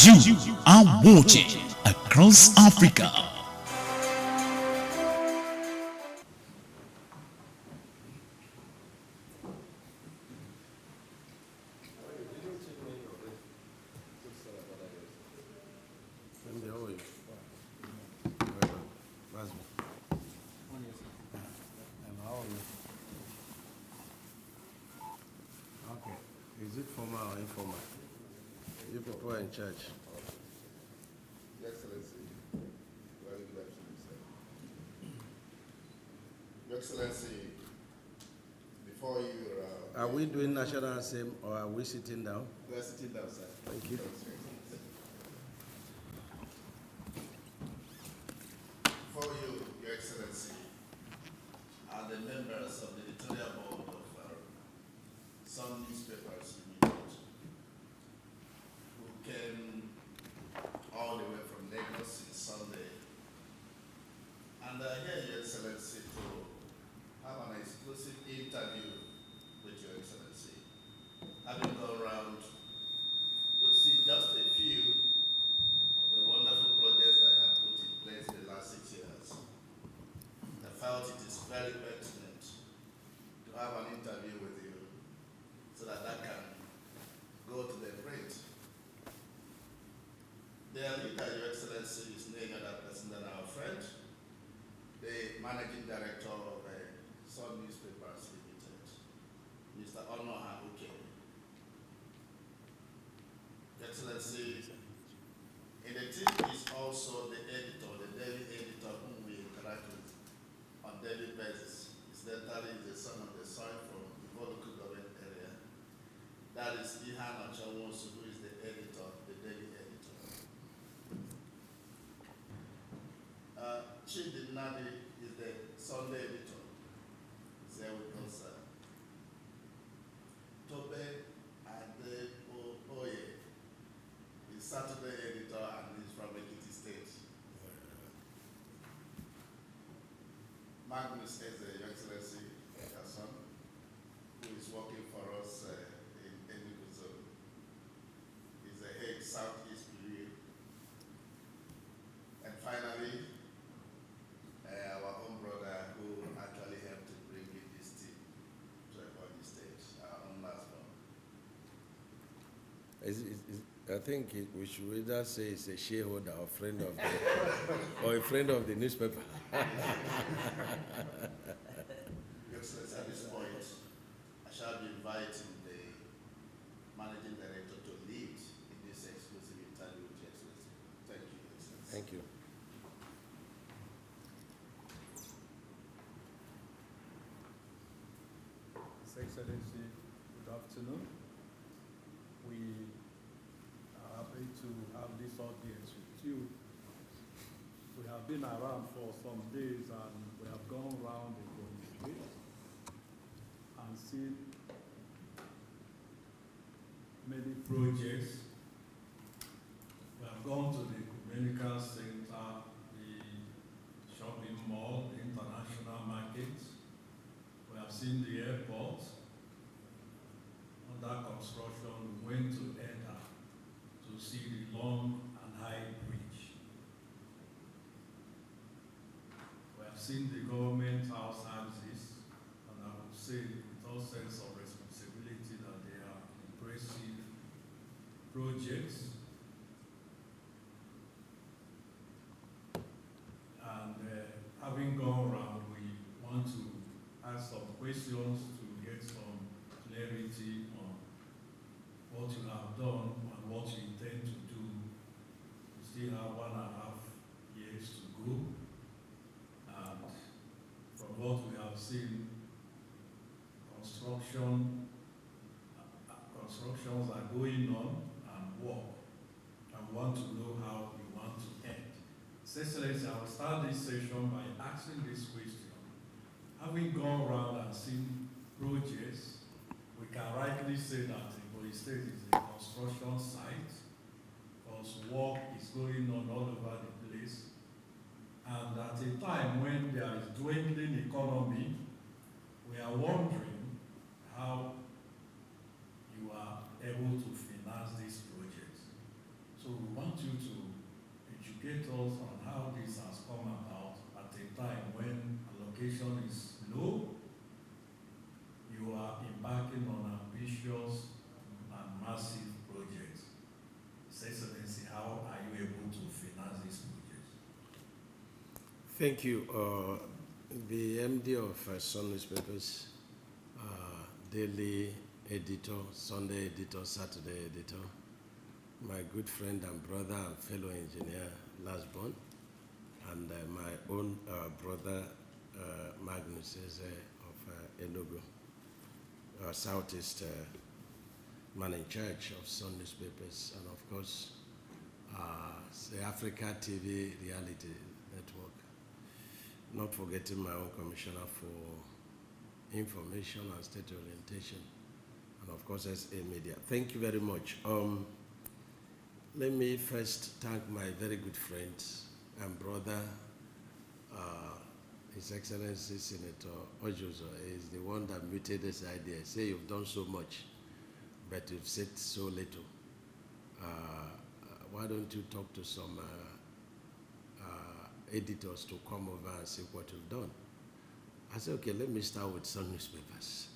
You are watching Across Africa. Is it formal or informal? You people are in charge. Your Excellency, very good afternoon, sir. Your Excellency, before you Are we doing national anthem or are we sitting down? we are sitting down, sir. Thank you. Before you, Your Excellency, are the members of the editorial board of some newspapers Limited, who came all the way from Lagos since Sunday, and here, Your Excellency, to have an exclusive interview with Your Excellency, having gone around to see just a few of the wonderful projects that I have put in place in the last 6 years. I felt it is very pertinent to have an interview with you so that I can go to the print. The leader, Your Excellency, is no other person than our friend, the managing director of Sun Newspapers Limited, Mr. Ono Habuke. Your Excellency, in the team is also the editor, the daily editor whom we interact with on daily basis. Incidentally, is the son of the soil from the local government area. That is Ihan Achawosu, who is the editor, the daily editor. Chidi Nadi is the Sunday editor. He's here with us, sir. Tobe Adeoye is Saturday editor and is from Ekiti State. Magnus is Your Excellency, your son, who is working for us in Enugu Zone. He's the head Southeast Bureau. And finally, our own brother who actually helped to bring in this team to a body stage, our own last one. I think we should either say it's a shareholder or friend of the, or a friend of the newspaper. Your Excellency, at this point, I shall be inviting the managing director to lead in this exclusive interview with Your Excellency. Thank you, Your Excellency. Thank you. His Excellency, good afternoon. We are happy to have this audience with you. We have been around for some days and we have gone around the state and seen many projects. We have gone to the Communica Center, the shopping mall, the international market. We have seen the airport under construction. We went to Edda to see the long and high bridge. We have seen the government house houses, and I would say with all sense of responsibility that they are impressive projects. And having gone around, we want to ask some questions to get some clarity on what you have done and what you intend to do. We still have 1.5 years to go. And from what we have seen, constructions are going on and work. And we want to know how we want to end. Excellency, I will start this session by asking this question. Having gone around and seen projects, we can rightly say that Ebonyi State is a construction site because work is going on all over the place. And at a time when there is dwindling economy, we are wondering how you are able to finance these projects. So we want you to educate us on how this has come about at a time when allocation is low. You are embarking on ambitious and massive projects. His Excellency, how are you able to finance these projects? Thank you. The MD of Sun Newspapers, daily editor, Sunday editor, Saturday editor, my good friend and brother and fellow engineer, Lasbon, and my own brother, Magnus Eze of Enugu, Southeast man in charge of Sun Newspapers, and of course, the Africa TV Reality Network. Not forgetting my own commissioner for information and state orientation, and of course SA Media. Thank you very much. Let me first thank my very good friend and brother, His Excellency Senator Ojozo. Is the one that muted this idea. Say you've done so much, but you've said so little. Why don't you talk to some editors to come over and see what you've done? I said, okay, let me start with Sun Newspapers.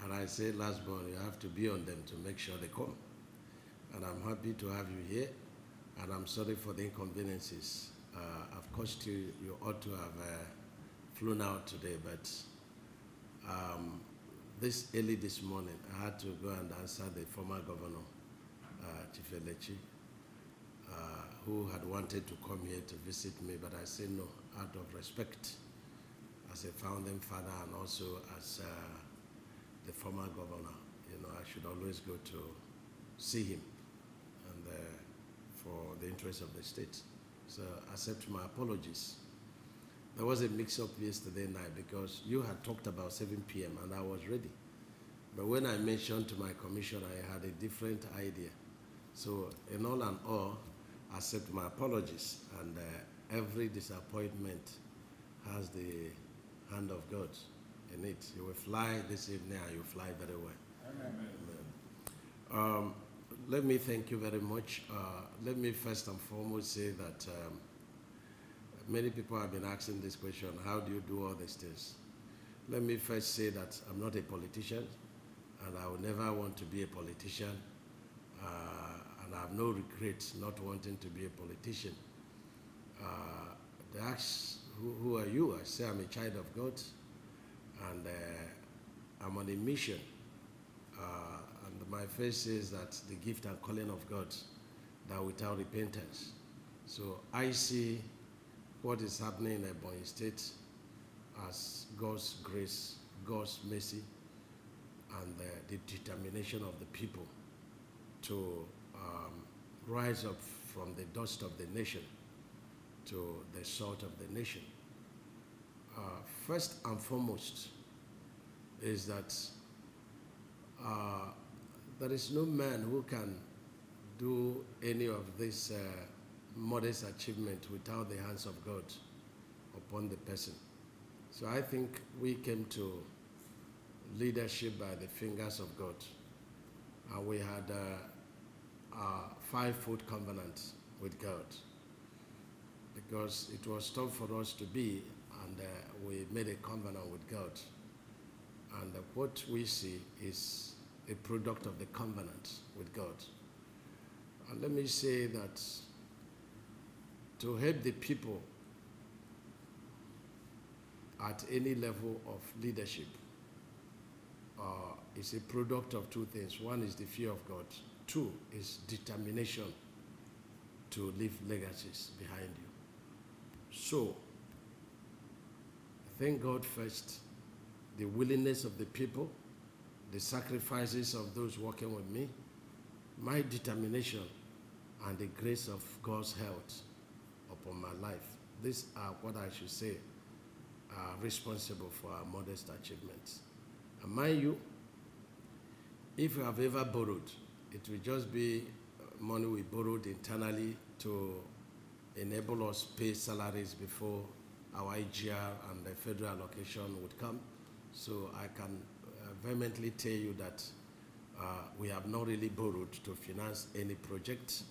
And I said, Lasbon, you have to be on them to make sure they come. And I'm happy to have you here, and I'm sorry for the inconveniences. Of course, you ought to have flown out today, but this early this morning, I had to go and answer the former governor, Chief Elechi, who had wanted to come here to visit me, but I said no, out of respect as a founding father and also as the former governor. You know, I should always go to see him and for the interest of the state. So accept my apologies. There was a mix-up yesterday night because you had talked about 7 p.m. and I was ready. But when I mentioned to my commissioner, I had a different idea. So in all and all, accept my apologies, and every disappointment has the hand of God in it. You will fly this evening and you fly very well. Amen. Let me thank you very much. Let me first and foremost say that many people have been asking this question, how do you do all these things? Let me first say that I'm not a politician, and I will never want to be a politician, and I have no regrets not wanting to be a politician. They ask, who are you? I say I'm a child of God, and I'm on a mission. And my faith says that the gift and calling of God, that without repentance. So I see what is happening in Ebonyi State as God's grace, God's mercy, and the determination of the people to rise up from the dust of the nation to the salt of the nation. First and foremost is that there is no man who can do any of this modest achievement without the hands of God upon the person. So I think we came to leadership by the fingers of God. And we had a 5-foot covenant with God, because it was tough for us to be, and we made a covenant with God. And what we see is a product of the covenant with God. And let me say that to help the people at any level of leadership is a product of two things. One is the fear of God. Two is determination to leave legacies behind you. So, thank God first, the willingness of the people, the sacrifices of those working with me, my determination, and the grace of God's health upon my life. These are what I should say are responsible for our modest achievements. And mind you, if we have ever borrowed, it will just be money we borrowed internally to enable us pay salaries before our IGR and the federal allocation would come. So I can vehemently tell you that we have not really borrowed to finance any project.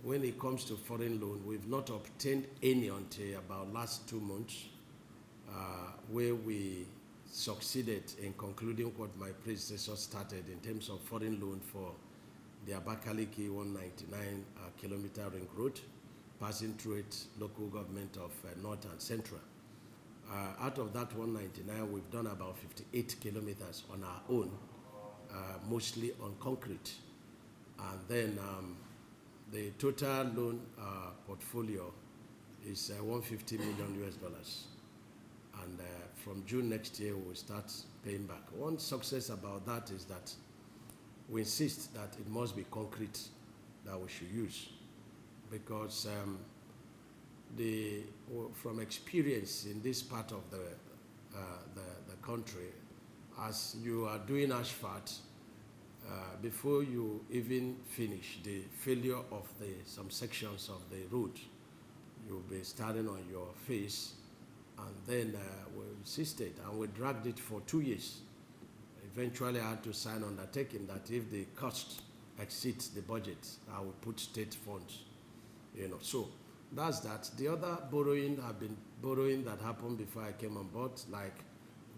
when it comes to foreign loan, we've not obtained any until about last 2 months, where we succeeded in concluding what my predecessor started in terms of foreign loan for the Abakaliki 199 kilometer ring road, passing through its local government of North and Central. Out of that 199, we've done about 58 kilometers on our own, mostly on concrete. And then the total loan portfolio is 150 million US dollars. And from June next year, we'll start paying back. One success about that is that we insist that it must be concrete that we should use, because from experience in this part of the country, as you are doing asphalt, before you even finish the failure of some sections of the road, you'll be starting on your face, and then we insisted and we dragged it for 2 years. Eventually, I had to sign undertaking that if the cost exceeds the budget, I will put state funds. So that's that. The other borrowing have been borrowing that happened before I came on board, like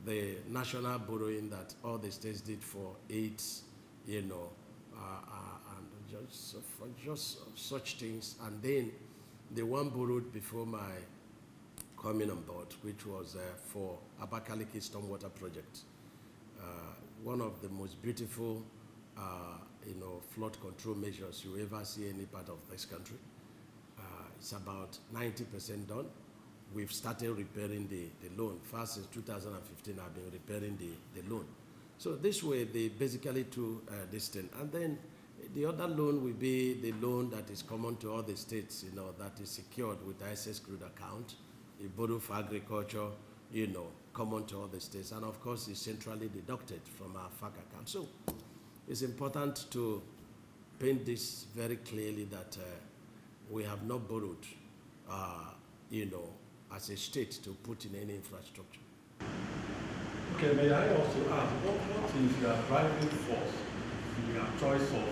the national borrowing that all the states did for AIDS, and just such things. And then the one borrowed before my coming on board, which was for Abakaliki Stormwater Project. One of the most beautiful, flood control measures you ever see any part of this country. It's about 90% done. We've started repairing the loan. First, since 2015, I've been repairing the loan. So this way, they basically do this thing. And then the other loan will be the loan that is common to all the states, that is secured with the ISS crude account. The borrow for agriculture, common to all the states. And of course, it's centrally deducted from our FAC account. So it's important to paint this very clearly that we have not borrowed, as a state to put in any infrastructure. Okay, may I also ask, what is your driving force in your choice of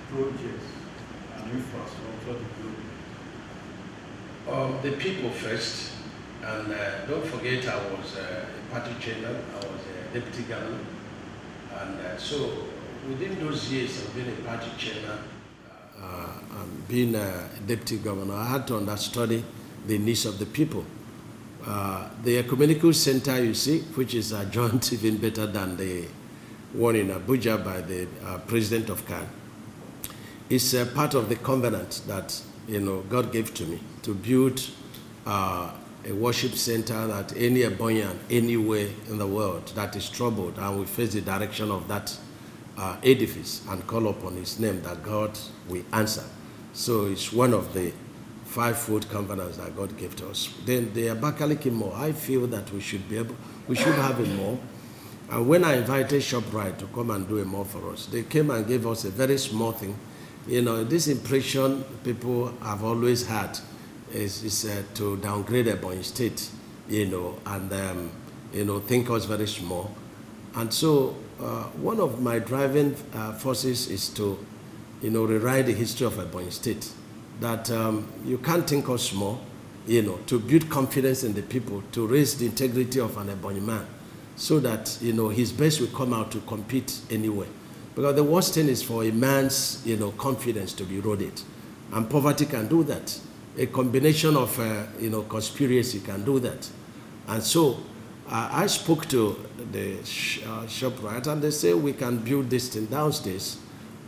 projects and infrastructure development? The people first, and don't forget I was a party chairman, I was a deputy governor, and so within those years of being a party chairman and being a deputy governor, I had to understudy the needs of the people. The ecumenical center, you see, which is adjoined even better than the one in Abuja by the president of CAN, is part of the covenant that God gave to me to build a worship center that any Ebonyan anywhere in the world that is troubled and will face the direction of that edifice and call upon his name, that God will answer. So it's one of the 5-fold covenants that God gave to us. Then the Abakaliki Mall, I feel that we should have a mall. And when I invited ShopRite to come and do a mall for us, they came and gave us a very small thing. This impression people have always had is to downgrade Ebonyi State, and think us very small. And so one of my driving forces is to, rewrite the history of Ebonyi State. That you can't think us small, to build confidence in the people, to raise the integrity of an Ebonyi man, so that, his best will come out to compete anywhere. Because the worst thing is for a man's, confidence to be eroded. And poverty can do that. A combination of, conspiracy can do that. And so I spoke to the ShopRite, and they say we can build this thing downstairs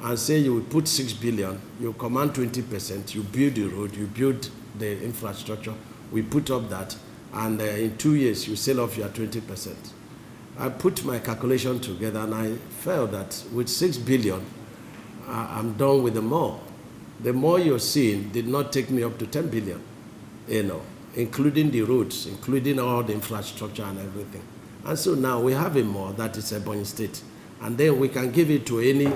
and say you will put 6 billion, you command 20%, you build the road, you build the infrastructure, we put up that, and in 2 years you sell off your 20%. I put my calculation together and I felt that with 6 billion, I'm done with the mall. The mall you're seeing did not take me up to 10 billion, including the roads, including all the infrastructure and everything. And so now we have a mall that is Ebonyi State, and then we can give it to any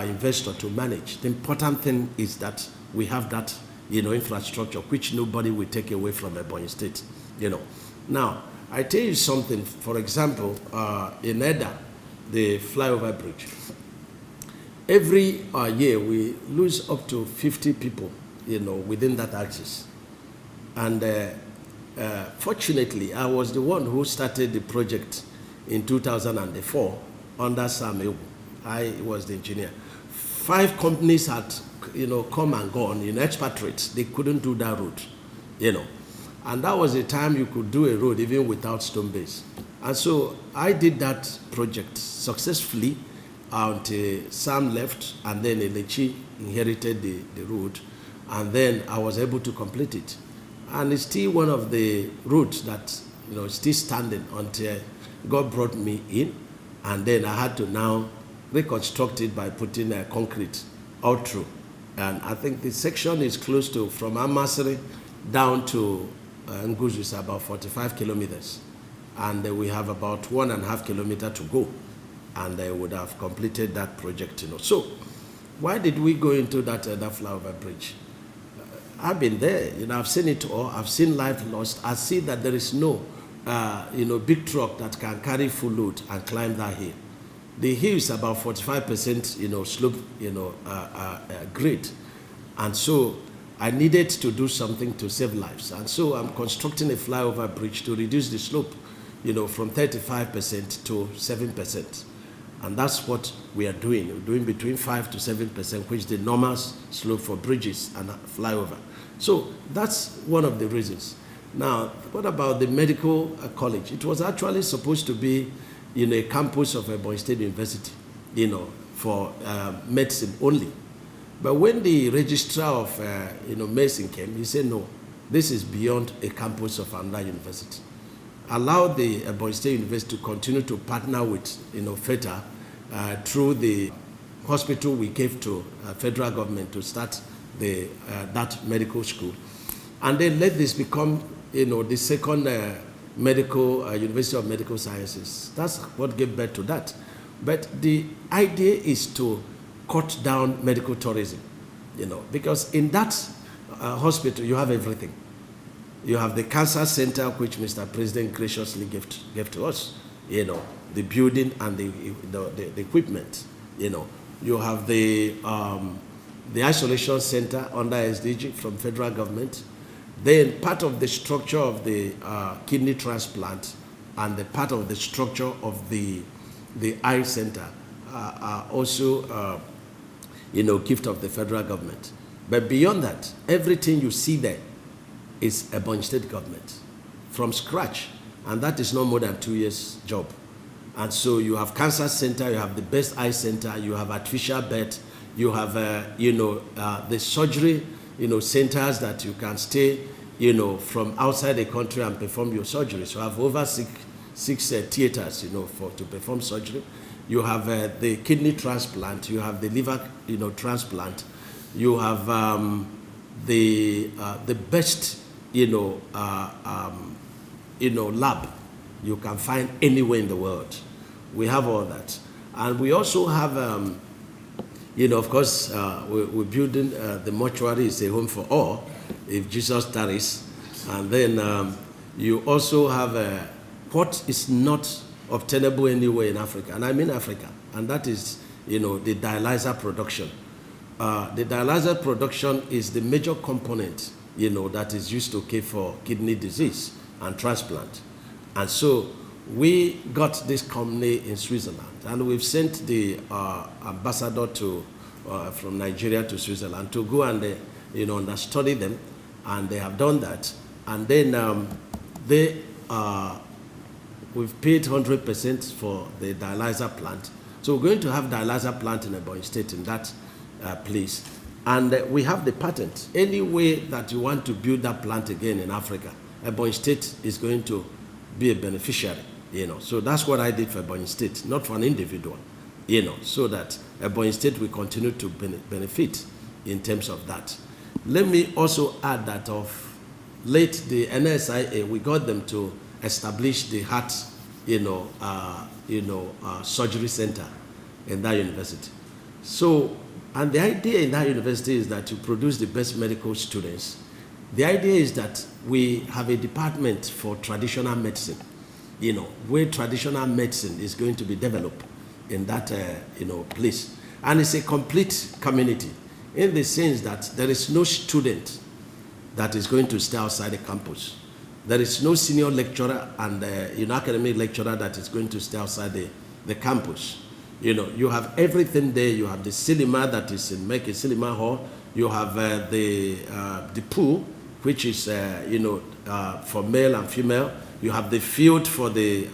investor to manage. The important thing is that we have that, infrastructure, which nobody will take away from Ebonyi State, Now, I tell you something, for example, in Eda, the flyover bridge, every year we lose up to 50 people, within that axis. And fortunately, I was the one who started the project in 2004 under Sam Ewu. I was the engineer. 5 companies had, come and gone in expatriates. They couldn't do that road, And that was the time you could do a road even without stone base. And so I did that project successfully until Sam left, and then Elechi inherited the road, and then I was able to complete it. And it's still one of the roads that, is still standing until God brought me in, and then I had to now reconstruct it by putting concrete all through. And I think the section is close to, from Amasri down to Nguzu, is about 45 kilometers. And we have about 1.5 kilometers to go. And they would have completed that project, So why did we go into that flyover bridge? I've been there, I've seen it all. I've seen life lost. I see that there is no, big truck that can carry full load and climb that hill. The hill is about 45%, slope, grade. And so I needed to do something to save lives. And so I'm constructing a flyover bridge to reduce the slope, from 35% to 7%. And that's what we are doing. We're doing between 5 to 7%, which is the normal slope for bridges and flyover. So that's one of the reasons. Now, what about the medical college? It was actually supposed to be a campus of Ebonyi State University, for medicine only. But when the registrar of medicine came, he said, no, this is beyond a campus of another university. Allow the Ebonyi State University to continue to partner with FETA through the hospital we gave to federal government to start that medical school, and then let this become the second medical University of Medical Sciences. That's what gave birth to that. But the idea is to cut down medical tourism, because in that hospital you have everything. You have the cancer center, which Mr. President graciously gave to us, the building and the equipment, You have the isolation center under SDG from federal government. Then part of the structure of the kidney transplant and the part of the structure of the eye center are also, gift of the federal government. But beyond that, everything you see there is Ebonyi State government from scratch, and that is no more than 2 years' job. And so you have cancer center, you have the best eye center, you have artificial bed, you have the surgery, centers that you can stay, from outside the country and perform your surgery. So you have over six theaters, to perform surgery. You have the kidney transplant, you have the liver, transplant, you have the best, lab you can find anywhere in the world. We have all that. And we also have, of course, we're building the mortuary is a home for all, if Jesus tarries. And then you also have what is not obtainable anywhere in Africa, and I mean Africa, and that is, the dialyzer production. The dialyzer production is the major component, that is used to care for kidney disease and transplant. And so we got this company in Switzerland, and we've sent the ambassador from Nigeria to Switzerland to go and study them, and they have done that. And then we've paid 100% for the dialyzer plant. So we're going to have dialyzer plant in Ebonyi State in that place. And we have the patent. Any way that you want to build that plant again in Africa, Ebonyi State is going to be a beneficiary, So that's what I did for Ebonyi State, not for an individual, so that Ebonyi State will continue to benefit in terms of that. Let me also add that of late, the NSIA, we got them to establish the heart, surgery center in that university. So, and the idea in that university is that to produce the best medical students. The idea is that we have a department for traditional medicine, where traditional medicine is going to be developed in that, place. And it's a complete community in the sense that there is no student that is going to stay outside the campus. There is no senior lecturer and academic lecturer that is going to stay outside the campus. You have everything there. You have the cinema that is in Mecca Cinema Hall. You have the pool, which is for male and female. You have the field for the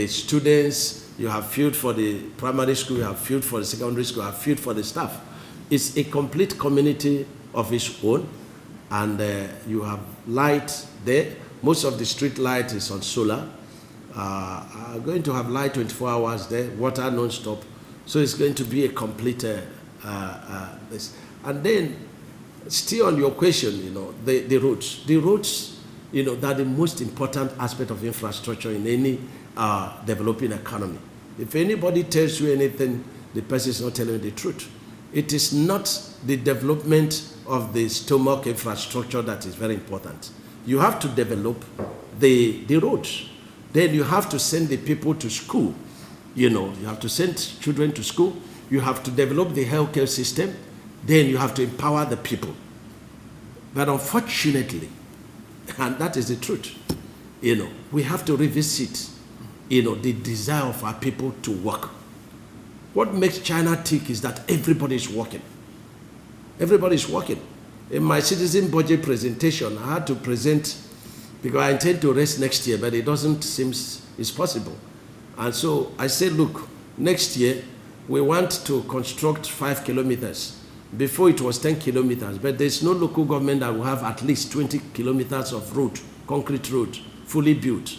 students. You have field for the primary school. You have field for the secondary school. You have field for the staff. It's a complete community of its own, and you have light there. Most of the street light is on solar. Going to have light 24 hours there, water non-stop. So it's going to be a complete this. And then, still on your question, the roads. The roads, they're the most important aspect of infrastructure in any developing economy. If anybody tells you anything, the person is not telling you the truth. It is not the development of the stomach infrastructure that is very important. You have to develop the roads. Then you have to send the people to school. You have to send children to school. You have to develop the healthcare system. Then you have to empower the people. But unfortunately, and that is the truth, we have to revisit, the desire of our people to work. What makes China tick is that everybody is working. Everybody is working. In my citizen budget presentation, I had to present, because I intend to rest next year, but it doesn't seem it's possible. And so I said, look, next year, we want to construct 5 kilometers. Before it was 10 kilometers, but there's no local government that will have at least 20 kilometers of road, concrete road, fully built.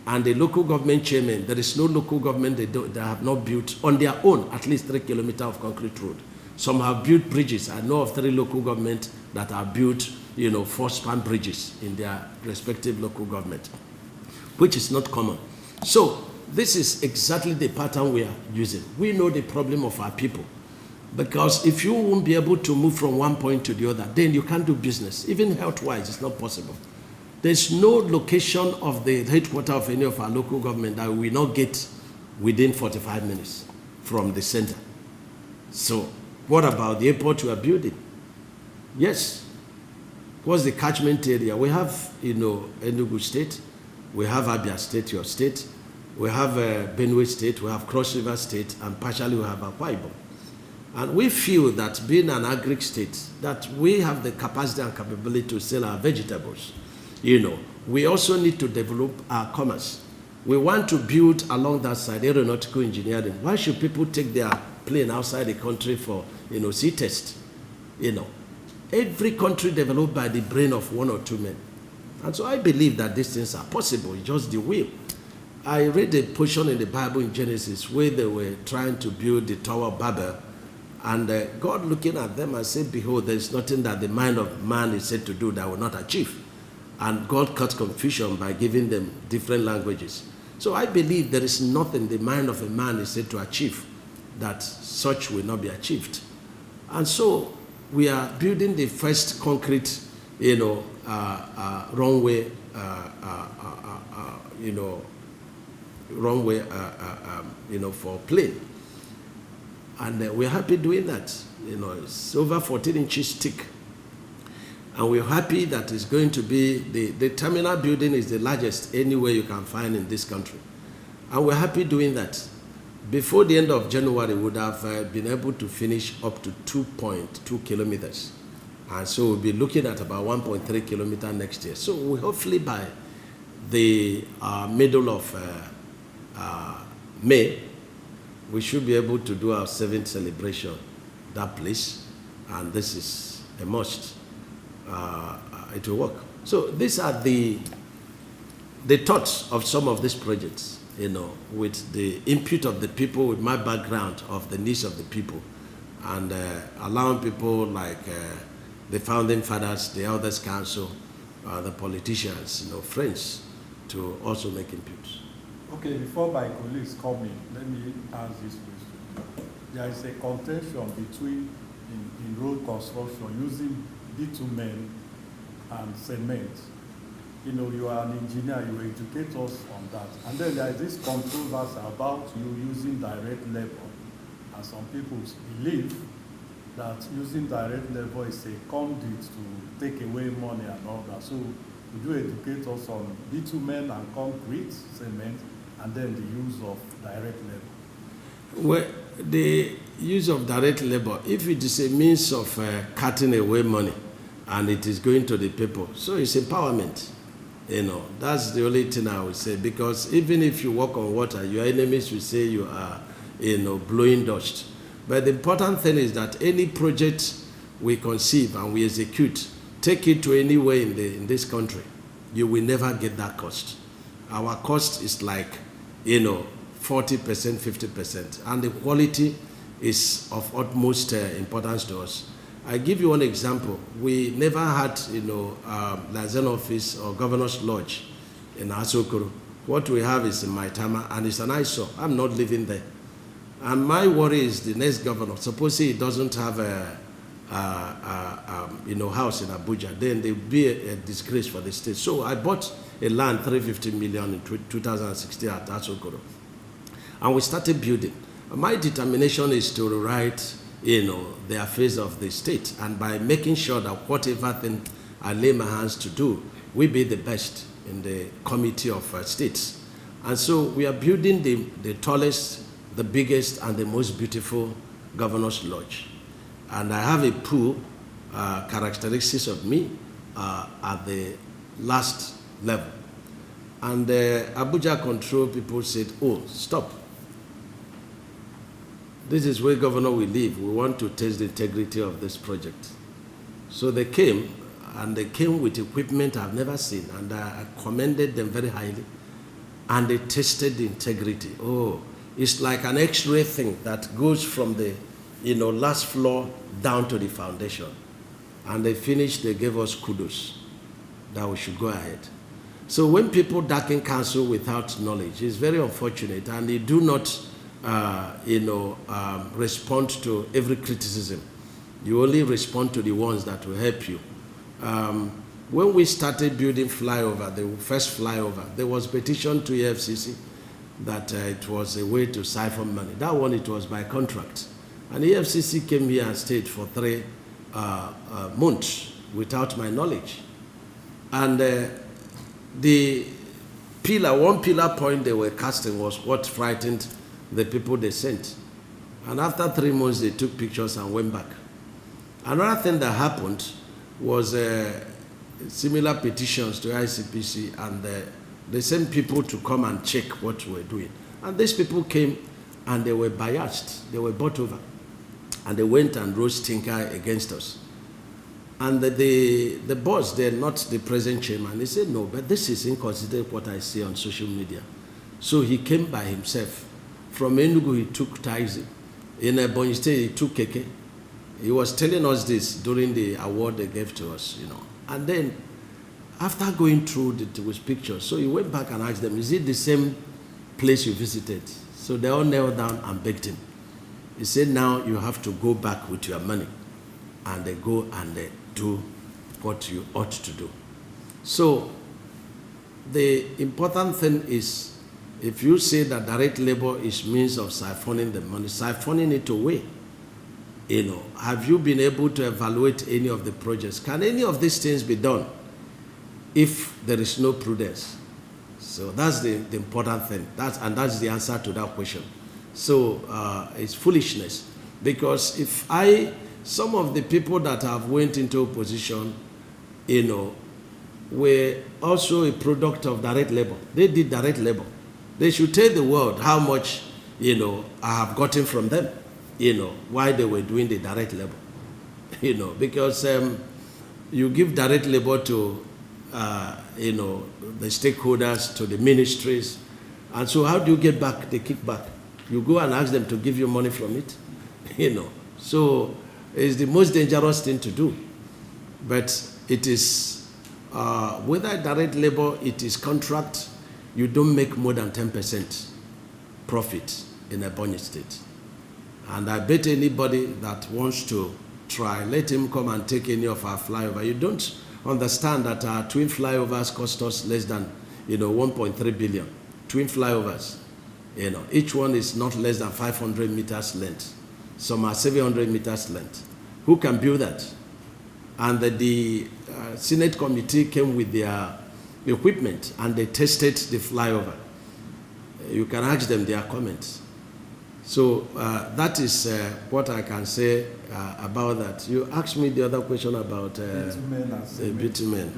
And the local government chairman, there is no local government that have not built on their own at least 3 kilometers of concrete road. Some have built bridges. I know of 3 local governments that have built, 4-span bridges in their respective local government, which is not common. So this is exactly the pattern we are using. We know the problem of our people. Because if you won't be able to move from one point to the other, then you can't do business. Even health-wise, it's not possible. There's no location of the headquarters of any of our local government that we will not get within 45 minutes from the center. So what about the airport we are building? Yes. What's the catchment area? We have, Enugu State. We have Abia State, your state. We have Benue State. We have Cross River State. And partially we have Akwa Ibom. And we feel that being an agri state, that we have the capacity and capability to sell our vegetables. We also need to develop our commerce. We want to build along that side aeronautical engineering. Why should people take their plane outside the country for, sea test? Every country developed by the brain of 1 or 2 men. And so I believe that these things are possible, it's just the will. I read a portion in the Bible in Genesis where they were trying to build the Tower of Babel. And God looking at them and said, behold, there is nothing that the mind of man is said to do that will not achieve. And God cut confusion by giving them different languages. So I believe there is nothing the mind of a man is said to achieve that such will not be achieved. And so we are building the first concrete, runway, for plane. And we're happy doing that. It's over 14 inches thick. And we're happy that it's going to be, the terminal building is the largest anywhere you can find in this country. And we're happy doing that. Before the end of January, we would have been able to finish up to 2.2 kilometers. And so we'll be looking at about 1.3 kilometers next year. So we hopefully by the middle of May, we should be able to do our 7th celebration, that place, and this is a must. It will work. So these are the thoughts of some of these projects, with the input of the people, with my background of the needs of the people, and allowing people like the founding fathers, the Elders Council, the politicians, friends, to also make inputs. Okay, before my colleagues come in, let me ask this question. There is a contention between in road construction using bitumen and cement. You are an engineer, you educate us on that. And then there is this controversy about you using direct labor and some people believe that using direct labor is a conduit to take away money and all that. So would you educate us on bitumen and concrete, cement, and then the use of direct labor? Well, the use of direct labor, if it is a means of cutting away money and it is going to the people, so it's empowerment. That's the only thing I would say, because even if you walk on water, your enemies will say you are, blowing dust. But the important thing is that any project we conceive and we execute, take it to anywhere in this country, you will never get that cost. Our cost is like, 40%, 50%, and the quality is of utmost importance to us. I give you one example. We never had, liaison office or governor's lodge in Asokoro. What we have is in Maitama, and it's an eyesore. I'm not living there. And my worry is the next governor, suppose he doesn't have a house in Abuja, then there will be a disgrace for the state. So I bought a land, 350 million in 2016 at Asokoro. And we started building. My determination is to rewrite, the affairs of the state, and by making sure that whatever thing I lay my hands to do, we be the best in the committee of states. And so we are building the tallest, the biggest, and the most beautiful governor's lodge. And I have a pool, characteristics of me, at the last level. And the Abuja control people said, oh, stop. This is where governor will live. We want to test the integrity of this project. So they came, and they came with equipment I've never seen, and I commended them very highly. And they tested the integrity. Oh, it's like an X-ray thing that goes from the, last floor down to the foundation. And they finished, they gave us kudos that we should go ahead. So when people darken counsel without knowledge, it's very unfortunate, and they do not respond to every criticism. You only respond to the ones that will help you. When we started building flyover, the first flyover, there was petition to EFCC that it was a way to siphon money. That one, it was by contract. And EFCC came here and stayed for 3 months without my knowledge. And the one pillar point they were casting was what frightened the people they sent. And after 3 months, they took pictures and went back. Another thing that happened was similar petitions to ICPC, and they sent people to come and check what we were doing. And these people came, and they were biased. They were bought over. And they went and wrote stinker against us. And the boss, they're not the present chairman, he said, no, but this is inconsistent what I see on social media. So he came by himself. From Enugu, he took taxi. In Ebonyi State, he took keke. He was telling us this during the award they gave to us, And then, after going through with pictures, so he went back and asked them, is it the same place you visited? So they all knelt down and begged him. He said, now you have to go back with your money. And they go and they do what you ought to do. So the important thing is, if you say that direct labor is means of siphoning the money, siphoning it away, have you been able to evaluate any of the projects? Can any of these things be done if there is no prudence? So that's the important thing. That's the answer to that question. So it's foolishness. Because if some of the people that have went into opposition, were also a product of direct labor. They did direct labor. They should tell the world how much, I have gotten from them, why they were doing the direct labor. Because you give direct labor to, the stakeholders, to the ministries. And so how do you get back the kickback? You go and ask them to give you money from it, So it's the most dangerous thing to do. But it is, whether direct labor, it is contract, you don't make more than 10% profit in Ebonyi State. And I bet anybody that wants to try, let him come and take any of our flyover. You don't understand that our twin flyovers cost us less than, 1.3 billion. Twin flyovers, each one is not less than 500 meters length. Some are 700 meters length. Who can build that? And the Senate committee came with their equipment and they tested the flyover. You can ask them their comments. So that is what I can say about that. You asked me the other question about bitumen.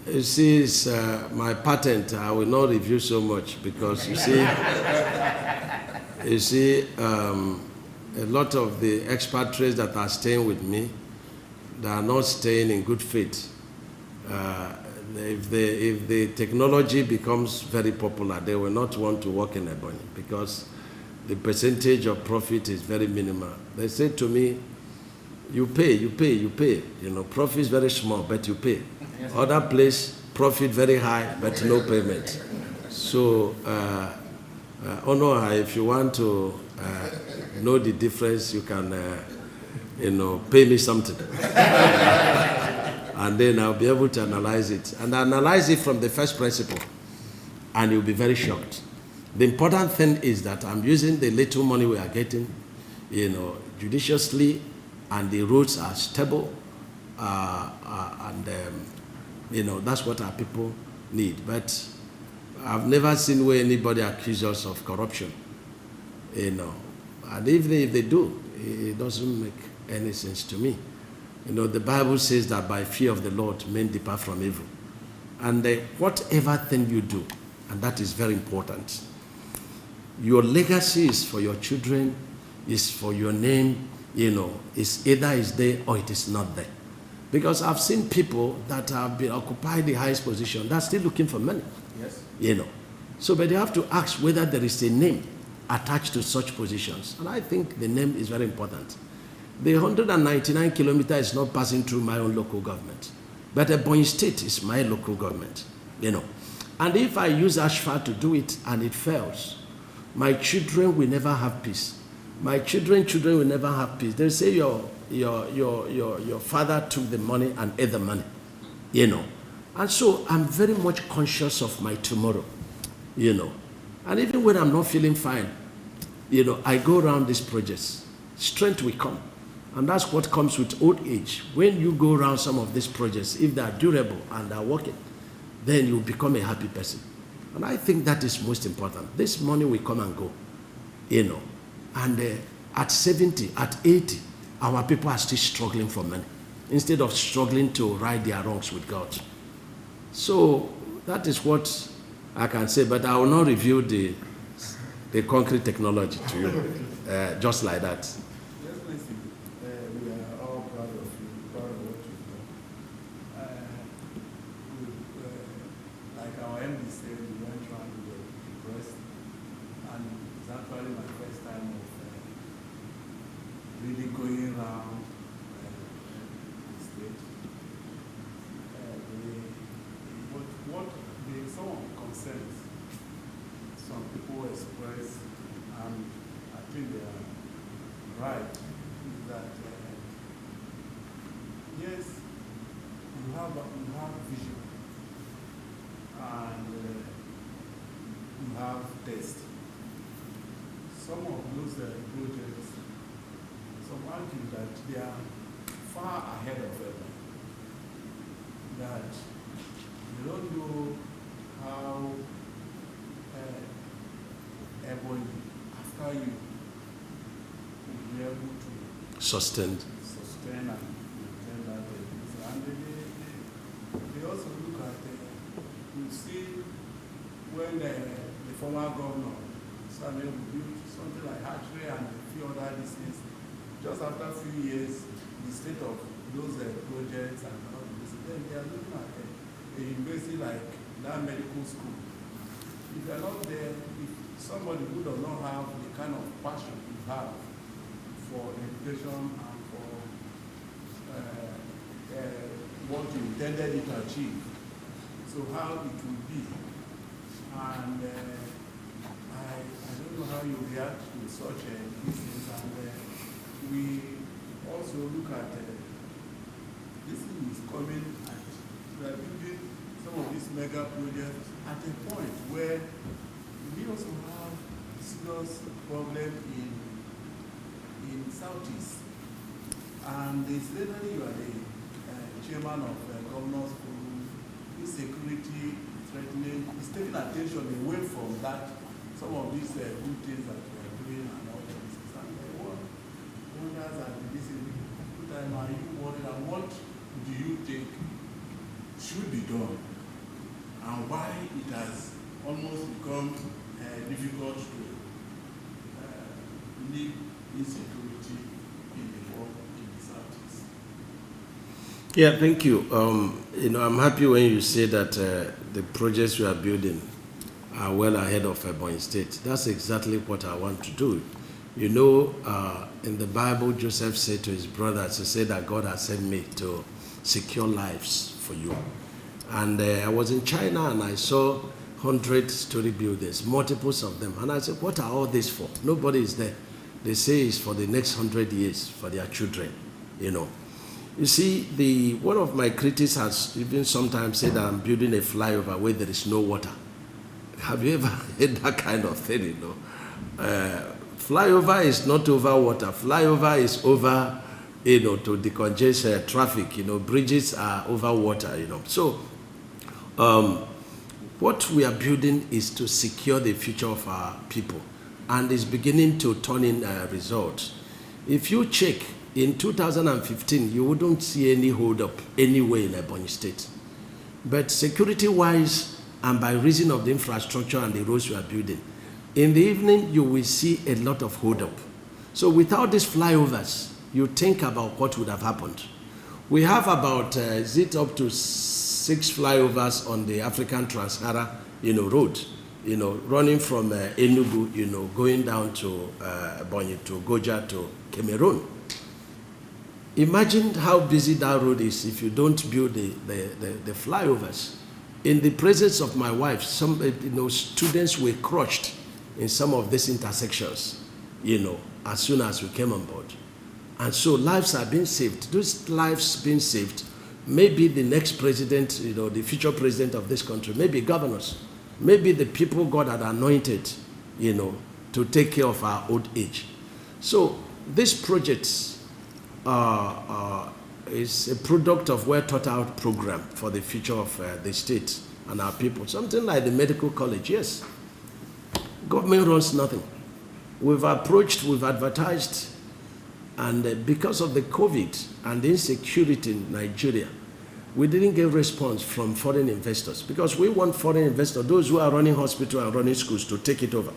You see, it's my patent. I will not review so much because you see, a lot of the expatriates that are staying with me, they are not staying in good faith. If the technology becomes very popular, they will not want to work in Ebonyi because the percentage of profit is very minimal. They say to me, you pay. You know, profit is very small, but you pay. Other place, profit very high, but no payment. So, if you want to know the difference, you can, pay me something. And then I'll be able to analyze it. And analyze it from the first principle. And you'll be very shocked. The important thing is that I'm using the little money we are getting, judiciously, and the roads are stable, that's what our people need. But I've never seen where anybody accuses us of corruption, And even if they do, it doesn't make any sense to me. The Bible says that by fear of the Lord, men depart from evil. And whatever thing you do, and that is very important, your legacy is for your children, is for your name, it's either is there or it is not there. Because I've seen people that have been occupied the highest position, they're still looking for money. Yes. So, but they have to ask whether there is a name attached to such positions. And I think the name is very important. The 199 kilometers is not passing through my own local government. But Ebonyi State is my local government, And if I use ASHFA to do it and it fails, my children will never have peace. My children will never have peace. They say your father took the money and ate the money, And so I'm very much conscious of my tomorrow, And even when I'm not feeling fine, I go around these projects. Strength will come. And that's what comes with old age. When you go around some of these projects, if they are durable and are working, then you become a happy person. And I think that is most important. This money will come and go, And at 70, at 80, our people are still struggling for money instead of struggling to right their wrongs with God. So that is what I can say, but I will not reveal the concrete technology to you, just like that. Some of those projects, some argue that they are far ahead of them. That you don't know how Ebonyi, after you, will be able to sustain and maintain that. And they also look at, you see, when the former governor, Samuel, built something like hatchery and a few other things. Just after a few years, the state of those projects and all this, then they are looking at a university like that medical school. If you are not there, if somebody who does not have the kind of passion you have for education and for what you intended it to achieve, so how it will be. And I don't know how you react to such things, and we also look at this thing is coming, and we are building some of these mega projects at a point where we also have serious problem in Southeast. And incidentally, you are the chairman of Governors Forum. Insecurity threatening, is taking attention away from that, some of these good things that we are doing and all this. And wonders and this is time are you worried, and what do you think should be done, and why it has almost become difficult to live insecurity in the world in the Southeast? Yeah, thank you. I'm happy when you say that the projects we are building are well ahead of Ebonyi State. That's exactly what I want to do. You know, in the Bible, Joseph said to his brothers, he said that God has sent me to secure lives for you. And I was in China and I saw 100-story buildings, multiples of them. And I said, what are all this for? Nobody is there. They say it's for the next 100 years, for their children, you know. You see, one of my critics has even sometimes said that I'm building a flyover where there is no water. Have you ever heard that kind of thing, you know? Flyover is not over water. Flyover is over, you know, to decongest traffic. You know, bridges are over water, you know. So, what we are building is to secure the future of our people, and it's beginning to turn in results. If you check, in 2015, you wouldn't see any hold-up anywhere in Ebonyi State. But security-wise, and by reason of the infrastructure and the roads we are building, in the evening, you will see a lot of hold-up. So without these flyovers, you think about what would have happened. We have about, is it up to 6 flyovers on the African Trans-Sahara, road, running from Enugu, going down to Ebonyi, to Goja, to Cameroon. Imagine how busy that road is if you don't build the flyovers. In the presence of my wife, some students were crushed in some of these intersections, as soon as we came on board. And so lives are being saved. Those lives being saved, maybe the next president, the future president of this country, maybe governors, maybe the people God had anointed, to take care of our old age. So these projects is a product of well-thought-out program for the future of the state and our people. Something like the medical college, yes. Government runs nothing. We've approached, we've advertised, and because of the COVID and the insecurity in Nigeria, we didn't get response from foreign investors, because we want foreign investors, those who are running hospitals and running schools, to take it over.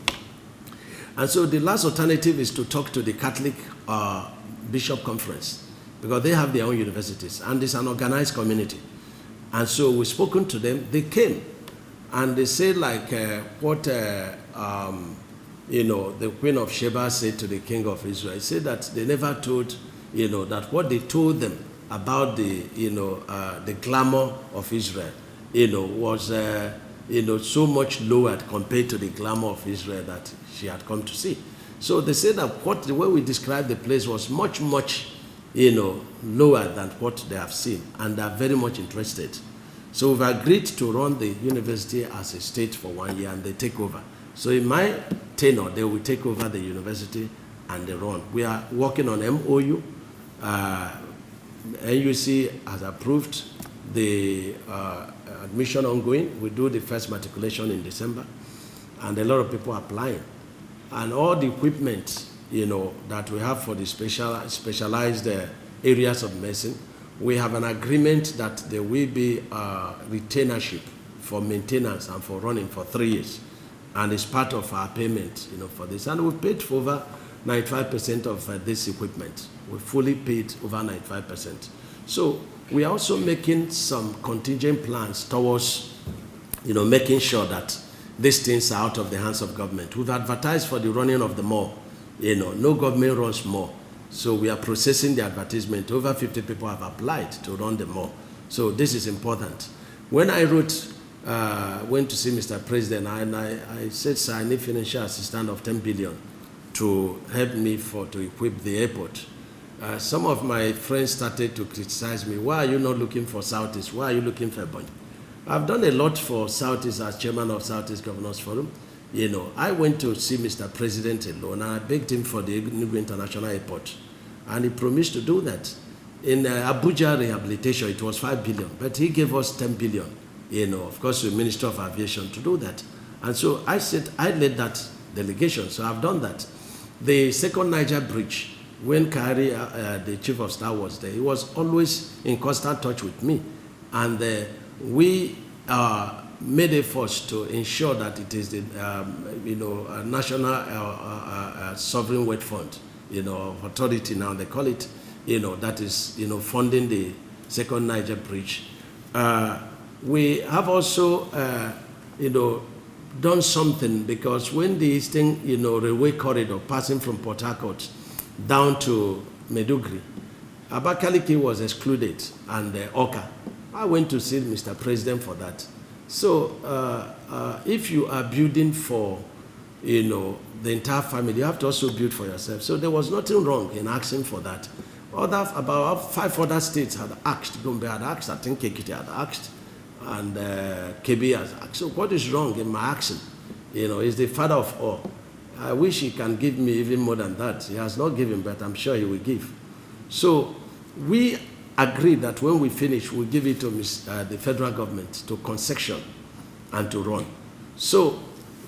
And so the last alternative is to talk to the Catholic Bishop Conference, because they have their own universities, and it's an organized community. And so we've spoken to them. They came, and they said like what the Queen of Sheba said to the King of Israel. He said that they never told, that what they told them about the glamour of Israel, was, so much lower compared to the glamour of Israel that she had come to see. So they said that the way we described the place was much, much, lower than what they have seen, and they are very much interested. So we've agreed to run the university as a state for 1 year, and they take over. So in my tenure, they will take over the university and they run. We are working on MOU. NUC has approved the admission ongoing. We do the first matriculation in December, and a lot of people are applying. And all the equipment, that we have for the specialized areas of medicine, we have an agreement that there will be retainership for maintenance and for running for 3 years. And it's part of our payment, for this. And we've paid for over 95% of this equipment. We fully paid over 95%. So we are also making some contingent plans towards, making sure that these things are out of the hands of government. We've advertised for the running of the mall. No government runs mall. So we are processing the advertisement. Over 50 people have applied to run the mall. So this is important. When I went to see Mr. President, and I said, sir, I need financial assistance of 10 billion to help me to equip the airport. Some of my friends started to criticize me. Why are you not looking for Southeast? Why are you looking for Ebonyi? I've done a lot for Southeast as chairman of Southeast Governors Forum. You know, I went to see Mr. President alone, and I begged him for the Enugu International Airport, and he promised to do that. In Abuja rehabilitation, it was 5 billion, but he gave us 10 billion, you know, of course, the Minister of Aviation to do that. And so I said, I led that delegation, so I've done that. The second Niger bridge, when Kari, the chief of staff, was there, he was always in constant touch with me. And we made efforts to ensure that it is the national sovereign wealth fund, you know, authority now they call it, you know, that is, you know, funding the second Niger bridge. We have also, you know, done something, because when the Eastern, you know, railway corridor passing from Port Harcourt down to Maiduguri, Abakaliki was excluded, and Oka. I went to see Mr. President for that. So if you are building for, you know, the entire family, you have to also build for yourself. So there was nothing wrong in asking for that. About 5 other states had asked. Gombe had asked, I think Ekiti had asked, and KB has asked. So what is wrong in my action? You know, he's the father of all. I wish he can give me even more than that. He has not given, but I'm sure he will give. So we agreed that when we finish, we'll give it to the federal government to concession and to run. So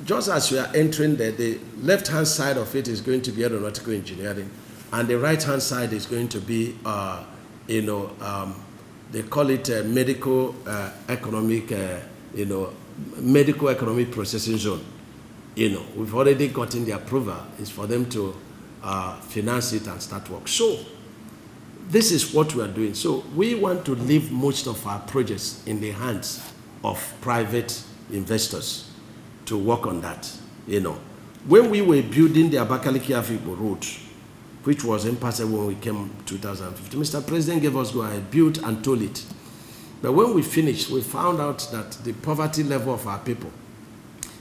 just as we are entering there, the left-hand side of it is going to be aeronautical engineering, and the right-hand side is going to be, they call it medical economic, medical economic processing zone. You know, we've already gotten the approval. It's for them to finance it and start work. So this is what we are doing. So we want to leave most of our projects in the hands of private investors to work on that. You know, when we were building the Abakaliki-Afikpo road, which was impassable when we came 2015, Mr. President gave us go ahead, built and told it. But when we finished, we found out that the poverty level of our people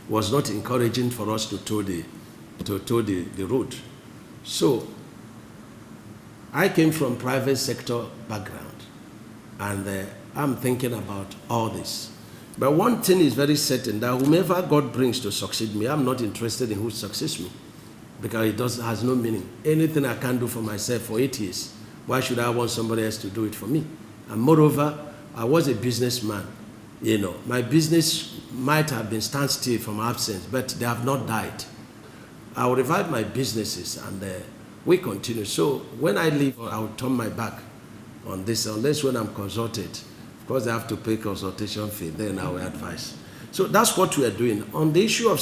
was not encouraging for us to tow the road. So I came from private sector background, and I'm thinking about all this. But one thing is very certain, that whomever God brings to succeed me, I'm not interested in who succeeds me, because it has no meaning. Anything I can do for myself for 8 years, why should I want somebody else to do it for me? And moreover, I was a businessman. You know, my business might have been standstill from absence, but they have not died. I will revive my businesses, and we continue. So when I leave, I will turn my back on this, unless when I'm consulted. Of course, I have to pay consultation fee, then I will advise. So that's what we are doing. On the issue of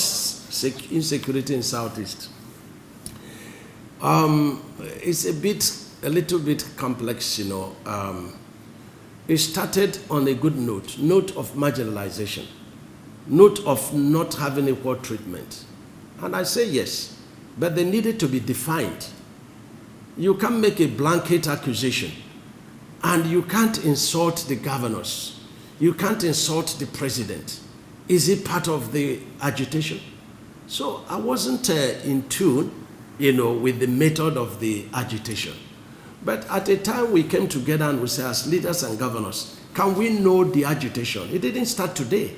insecurity in Southeast, it's a little bit complex, you know. It started on a good note of marginalization, note of not having equal treatment. And I say yes, but they needed to be defined. You can't make a blanket accusation, and you can't insult the governors. You can't insult the president. Is it part of the agitation? So I wasn't in tune, you know, with the method of the agitation. But at a time we came together and we said, as leaders and governors, can we know the agitation? It didn't start today.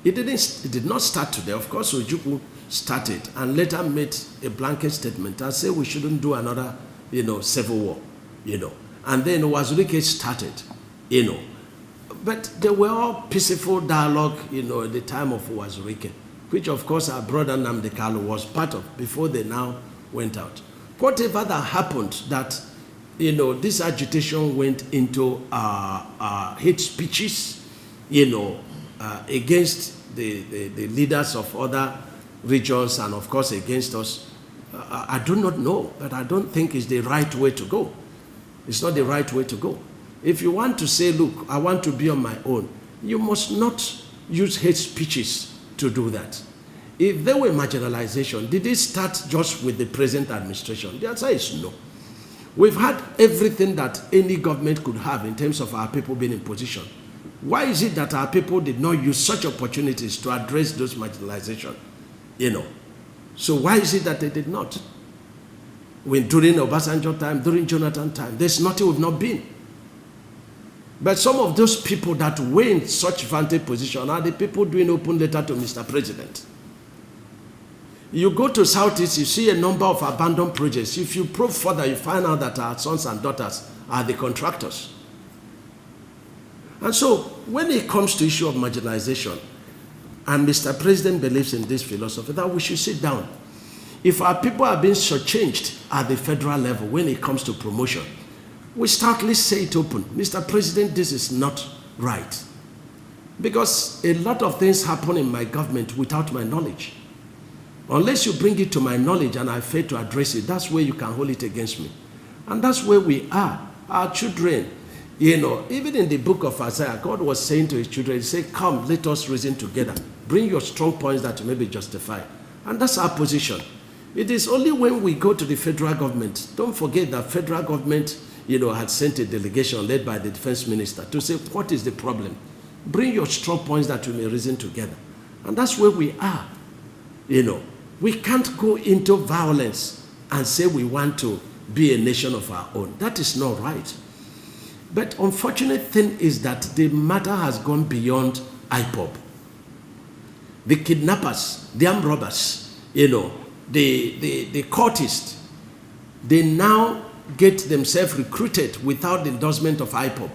It did not start today. Of course, Ojukwu started and later made a blanket statement and said we shouldn't do another, you know, civil war, you know. And then Wazirike started, you know. But they were all peaceful dialogue, you know, at the time of Wazirike, which of course our brother Nnamdi Kanu was part of before they now went out. Whatever that happened, that, you know, this agitation went into hate speeches, you know, against the leaders of other regions and, of course, against us. I do not know, but I don't think it's the right way to go. It's not the right way to go. If you want to say, look, I want to be on my own, you must not use hate speeches to do that. If there were marginalization, did it start just with the present administration? The answer is no. We've had everything that any government could have in terms of our people being in position. Why is it that our people did not use such opportunities to address those marginalization? You know. So why is it that they did not? When during Obasanjo time, during Jonathan time, there's nothing we've not been. But some of those people that were in such vantage position are the people doing open letter to Mr. President. You go to Southeast, you see a number of abandoned projects. If you probe further, you find out that our sons and daughters are the contractors. And so, when it comes to issue of marginalization, and Mr. President believes in this philosophy, that we should sit down. If our people are being shortchanged at the federal level when it comes to promotion, we stoutly say it open. Mr. President, this is not right. Because a lot of things happen in my government without my knowledge. Unless you bring it to my knowledge and I fail to address it, that's where you can hold it against me. And that's where we are. Our children, even in the book of Isaiah, God was saying to his children, he said, come, let us reason together. Bring your strong points that you may be justified. And that's our position. It is only when we go to the federal government, don't forget that federal government, had sent a delegation led by the defense minister to say, what is the problem? Bring your strong points that you may reason together. And that's where we are. We can't go into violence and say we want to be a nation of our own. That is not right. But unfortunate thing is that the matter has gone beyond IPOB. The kidnappers, the armed robbers, the cultists, they now get themselves recruited without the endorsement of IPOB.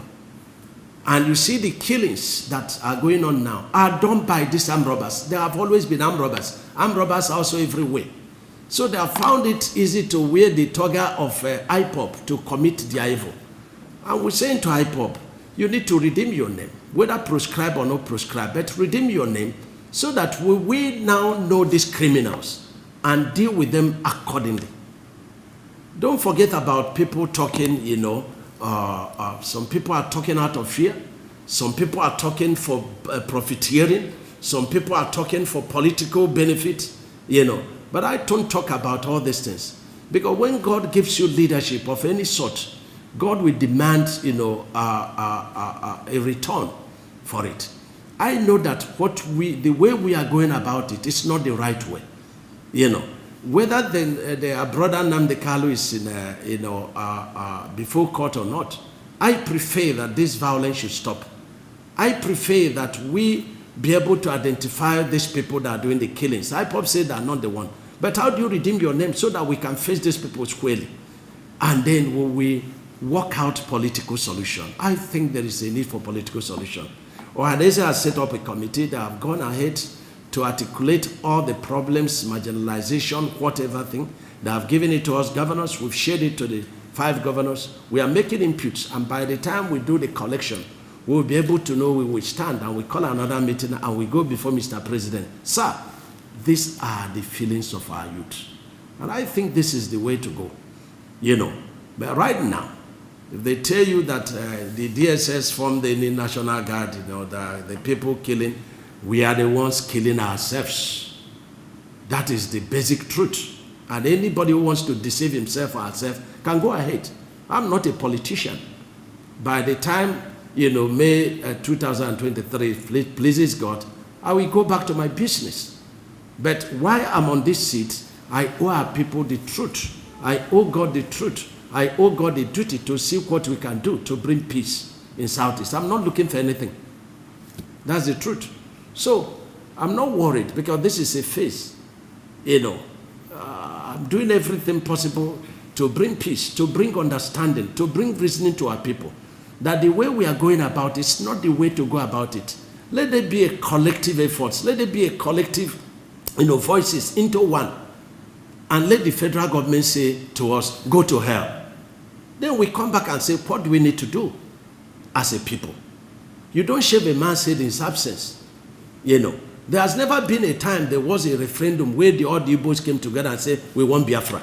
And you see the killings that are going on now are done by these armed robbers. There have always been armed robbers. Armed robbers are also everywhere. So they have found it easy to wear the toga of IPOB to commit their evil. And we're saying to IPOB, you need to redeem your name, whether proscribe or not proscribe, but redeem your name so that we now know these criminals and deal with them accordingly. Don't forget about people talking, some people are talking out of fear. Some people are talking for profiteering. Some people are talking for political benefit, But I don't talk about all these things. Because when God gives you leadership of any sort, God will demand, a return for it. I know that the way we are going about it is not the right way, Whether their brother Nnamdi Kanu is before court or not, I prefer that this violence should stop. I prefer that we be able to identify these people that are doing the killings. IPOB said they are not the one. But how do you redeem your name so that we can face these people squarely? And then will we work out political solution? I think there is a need for political solution. Ohanaeze has set up a committee that have gone ahead to articulate all the problems, marginalization, whatever thing. They have given it to us governors. We've shared it to the 5 governors. We are making inputs, and by the time we do the collection, we'll be able to know where we stand, and we call another meeting, and we go before Mr. President. Sir, these are the feelings of our youth. And I think this is the way to go, But right now, if they tell you that the DSS formed the National Guard, the people killing, we are the ones killing ourselves. That is the basic truth. And anybody who wants to deceive himself or herself can go ahead. I'm not a politician. By the time, May 2023 pleases God, I will go back to my business. But while I'm on this seat, I owe our people the truth. I owe God the truth. I owe God the duty to see what we can do to bring peace in Southeast. I'm not looking for anything. That's the truth. So I'm not worried because this is a phase. I'm doing everything possible to bring peace, to bring understanding, to bring reasoning to our people. That the way we are going about is not the way to go about it. Let there be a collective effort. Let there be a collective, voices into one. And let the federal government say to us, go to hell. Then we come back and say, what do we need to do as a people? You don't shave a man's head in his absence. There has never been a time there was a referendum where all the Igbos came together and said, we want Biafra.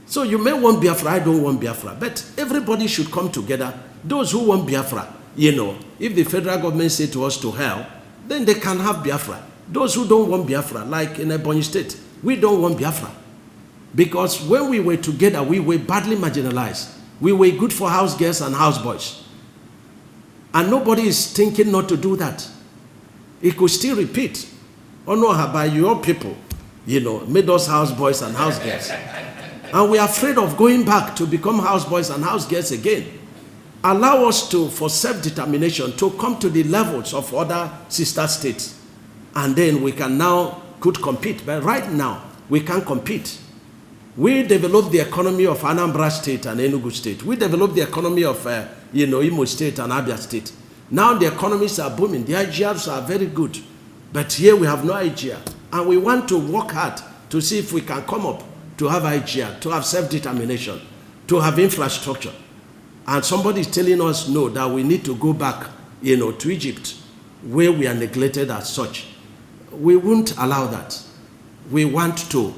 So you may want Biafra, I don't want Biafra. But everybody should come together. Those who want Biafra, if the federal government say to us to hell, then they can have Biafra. Those who don't want Biafra, like in Ebonyi State, we don't want Biafra. Because when we were together, we were badly marginalized. We were good for house girls and house boys. And nobody is thinking not to do that. It could still repeat. Oh no, by your people, made us house boys and house girls. And we are afraid of going back to become house boys and house girls again. Allow us for self-determination, to come to the levels of other sister states. And then we can now could compete. But right now, we can't compete. We developed the economy of Anambra State and Enugu State. We developed the economy of Imo State and Abia State. Now the economies are booming. The IGRs are very good. But here we have no IGR. And we want to work hard to see if we can come up to have IGR, to have self-determination, to have infrastructure. And somebody is telling us no, that we need to go back, to Egypt, where we are neglected as such. We won't allow that. We want to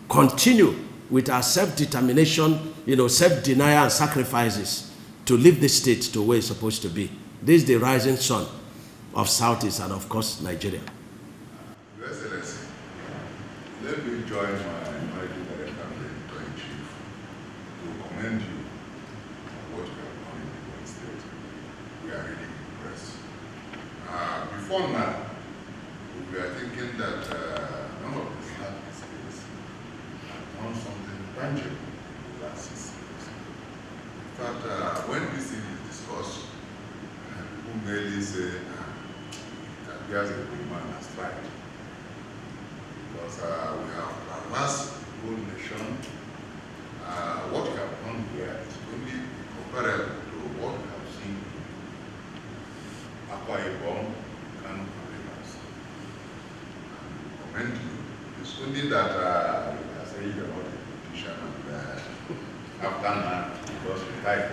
continue with our self-determination, self-denial and sacrifices to leave the state to where it's supposed to be. This is the rising sun of Southeast and, of course, Nigeria. Your Excellency, let me join my Managing Director and Editor-in-Chief to commend you on what you have done in the Enugu State. We are really impressed. Before now, we are thinking that none of the Southeast states have done something tangible in the last 6 years. In fact, when this thing is discussed, people merely say, it appears that the man has tried. Because we have traversed the whole nation. What we have done here is only comparable to what we have seen in Akwa Ibom, Kano, and Rivers. Commend you. It's only that you are saying you're not a politician and after now you just retired.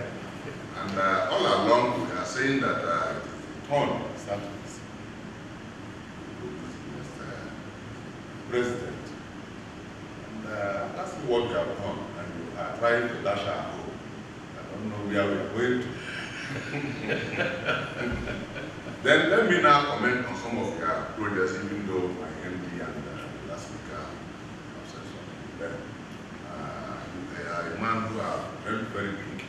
And all along we are saying that it is the turn of Southeast president. And that's what we have done. And we are trying to dash our home. I don't know where we are going to. Then let me now comment on some of your projects, even though my MD and the last speaker have said something there. They are a man who are very, very big.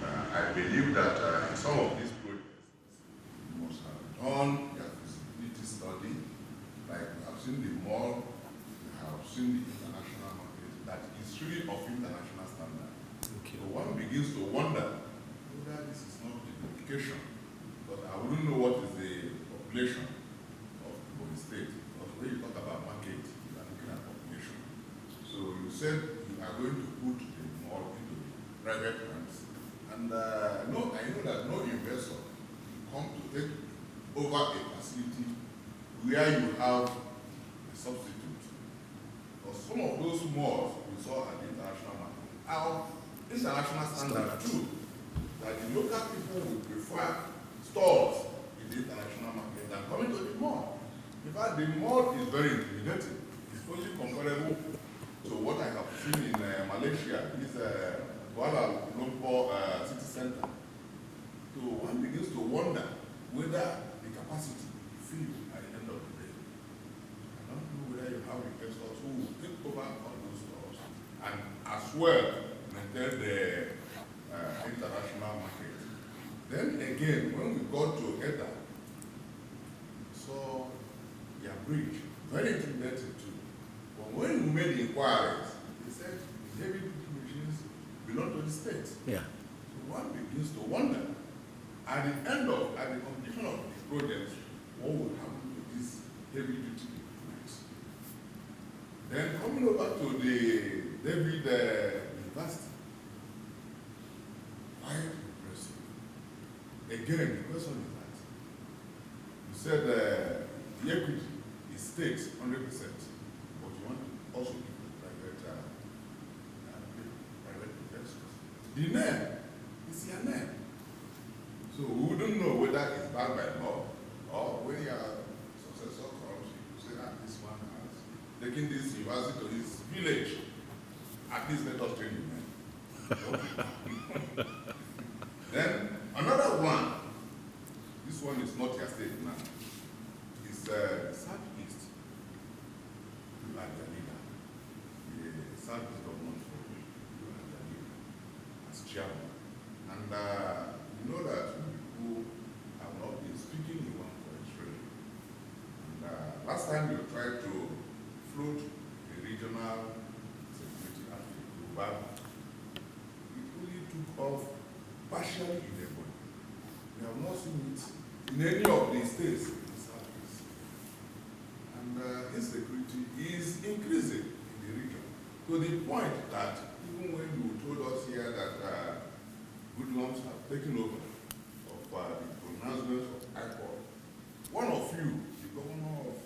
And I believe that in some of these projects, you must have done your feasibility study. Like we have seen the mall, we have seen the international market, that is really of international standard. Okay. So one begins to wonder whether this is not the implication. But I wouldn't know what is the population of the state. Because when you talk about market, you are looking at population. So you said you are going to put the mall into private hands. And I know that no investor will come to take over a facility where you have a substitute. Because some of those malls we saw at the international market are international standard too. That the local people will prefer stores in the international market than coming to the mall. In fact, the mall is very intimidating. It's only comparable to what I have seen in Malaysia, this Kuala Lumpur city center. So one begins to wonder whether the capacity will fill at the end of the day. I don't know whether you have investors who will take over all those stores and as well maintain the international market. Then again, when we got to Edda, we saw their bridge, very intimidating too. But when we made inquiries, they said the heavy duty machines belong to the state. Yeah. So one begins to wonder, at the completion of the project, what will happen to these heavy duty equipment? Then coming over to the David University, quite impressive. Again, the question is that you said the equity is state 100%, but you want to also give the private investors. The name is your name. So we wouldn't know whether it's backed by law or when your successor comes, you say that this one has taken this university to his village. At least let us train the men. Then another one, this one is not your state now, it's Southeast. You are the leader. The Southeast government for you are the leader as chairman. And you know that people have not been speaking in one voice really. And last time you tried to float a regional security outfit, it only took off partially in the body. We have not seen it in any of the states in the Southeast. And it's the To the point that even when you told us here that Goodlums have taken over of the pronouncements of High Court, one of you, the governor of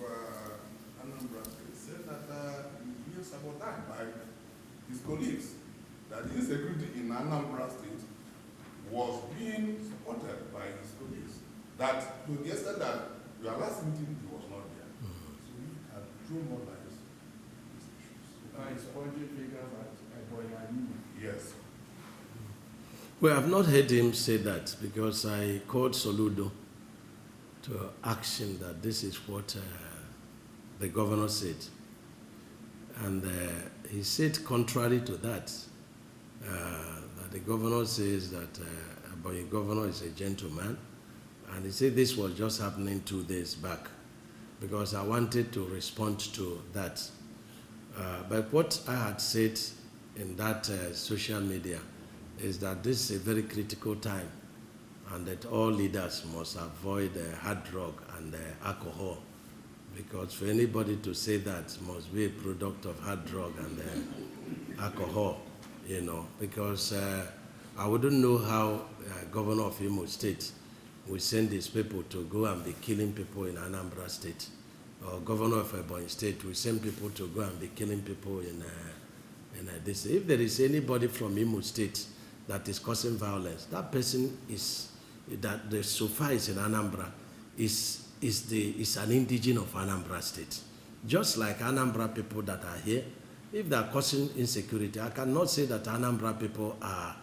Anambra State, said that he was sabotaged by his colleagues, that the insecurity in Anambra State was being supported by his colleagues. That to the extent that your last meeting he was not there. So we can throw more light on these issues. By sponging figures at Boyani. Yes. Well, I've not heard him say that because I called Soludo to ask him that this is what the governor said. And he said contrary to that, that the governor says that the governor is a gentleman. And he said this was just happening 2 days back because I wanted to respond to that. But what I had said in that social media is that this is a very critical time and that all leaders must avoid hard drug and alcohol, because for anybody to say that must be a product of hard drug and alcohol, you know, because I wouldn't know how Governor of Imo State will send these people to go and be killing people in Anambra State, or Governor of Ebonyi State will send people to go and be killing people in this. If there is anybody from Imo State that is causing violence, that person is, that the sofa is in Anambra, is an indigene of Anambra State. Just like Anambra people that are here, if they are causing insecurity, I cannot say that Anambra people are,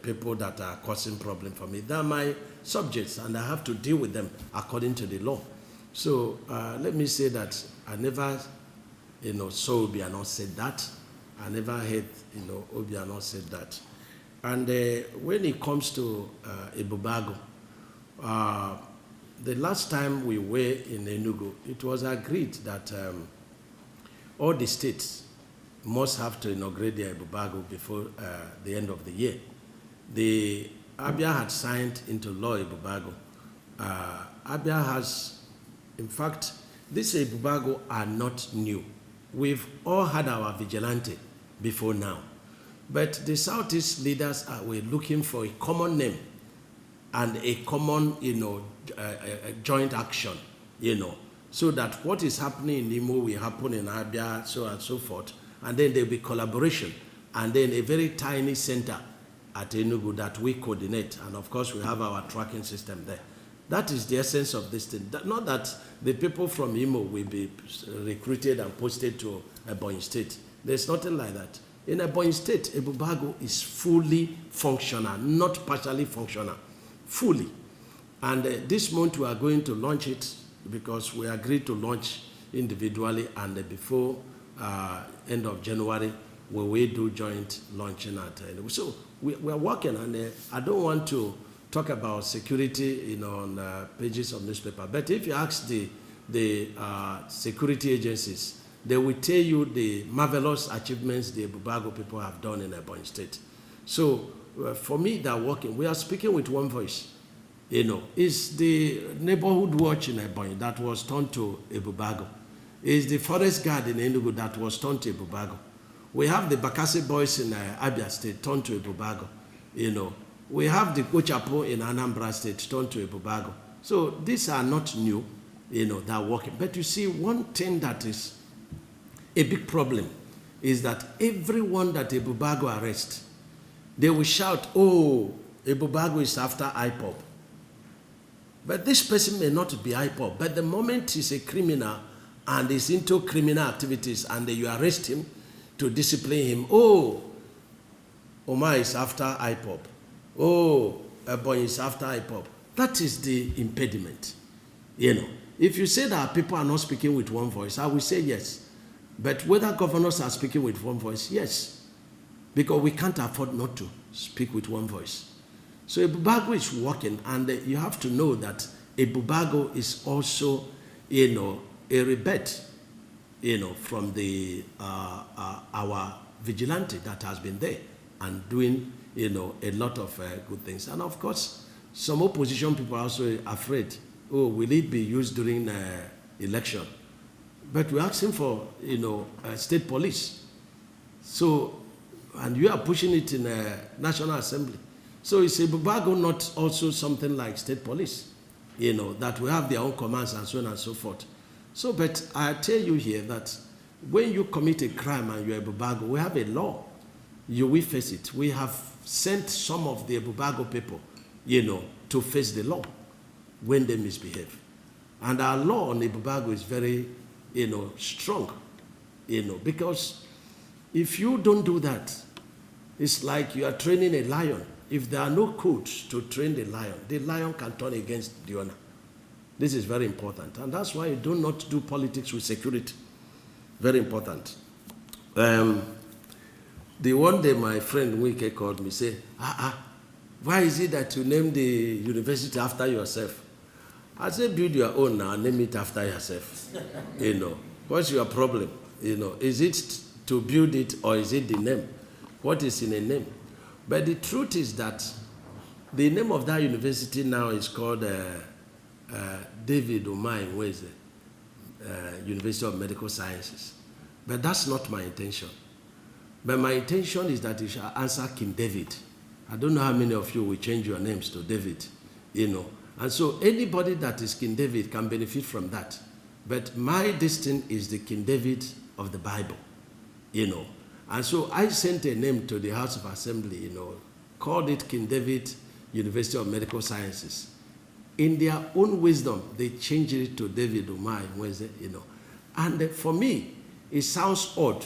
people that are causing problem for me. They are my subjects, and I have to deal with them according to the law. So let me say that I never, saw Obiano said that. I never heard, Obiano said that. And when it comes to Ebubago, the last time we were in Enugu, it was agreed that all the states must have to inaugurate their Ebubago before the end of the year. The Abia had signed into law Ebubago. Abia has, in fact, these Ebubago are not new. We've all had our vigilante before now. But the Southeast leaders were looking for a common name and a common, joint action, so that what is happening in Imo will happen in Abia, so on and so forth. And then there will be collaboration. And then a very tiny center at Enugu that we coordinate. And of course, we have our tracking system there. That is the essence of this thing. Not that the people from Imo will be recruited and posted to Ebonyi State. There's nothing like that. In Ebonyi State, Ebubago is fully functional, not partially functional, fully. And this month we are going to launch it because we agreed to launch individually, and before end of January, we will do joint launching at. So we are working, and I don't want to talk about security, on pages of newspaper. But if you ask the security agencies, they will tell you the marvelous achievements the Ebubago people have done in Ebonyi State. So for me, they're working. We are speaking with one voice. It's the neighborhood watch in Ebonyi that was turned to Ebubago. It's the forest guard in Enugu that was turned to Ebubago. We have the Bakassi boys in Abia State turned to Ebubago. We have the Kochapo in Anambra State turned to Ebubago. So these are not new, they are working. But you see, one thing that is a big problem is that everyone that Ebubago arrests, they will shout, oh, Ebubago is after IPOB. But this person may not be IPOB, but the moment he's a criminal and is into criminal activities and you arrest him to discipline him, oh, Omar is after IPOB. Oh, Ebonyi is after IPOB. That is the impediment. If you say that people are not speaking with one voice, I will say yes. But whether governors are speaking with one voice, yes. Because we can't afford not to speak with one voice. So Ebubago is working, and you have to know that Ebubago is also, a rebate, from the our vigilante that has been there and doing, a lot of good things. And of course, some opposition people are also afraid, oh, will it be used during election? But we're asking for, state police, So, and you are pushing it in a National Assembly. So is Ebubago not also something like state police? That we have their own commands and so on and so forth. So, but I tell you here that when you commit a crime and you're Ebubago, we have a law. You will face it. We have sent some of the Ebubago people, to face the law when they misbehave. And our law on Ebubago is very, strong, because if you don't do that, it's like you are training a lion. If there are no codes to train the lion can turn against the owner. This is very important. And that's why you do not do politics with security. Very important. The one day my friend Wike called me, say, why is it that you name the university after yourself? I said, build your own now, name it after yourself. What's your problem? Is it to build it or is it the name? What is in a name? But the truth is that the name of that university now is called David Umahi Nweze, University of Medical Sciences. But that's not my intention. But my intention is that it shall answer King David. I don't know how many of you will change your names to David, And so anybody that is King David can benefit from that. But my destiny is the King David of the Bible, And so I sent a name to the House of Assembly, called it King David University of Medical Sciences. In their own wisdom, they changed it to David Umahi Nweze, And for me, it sounds odd.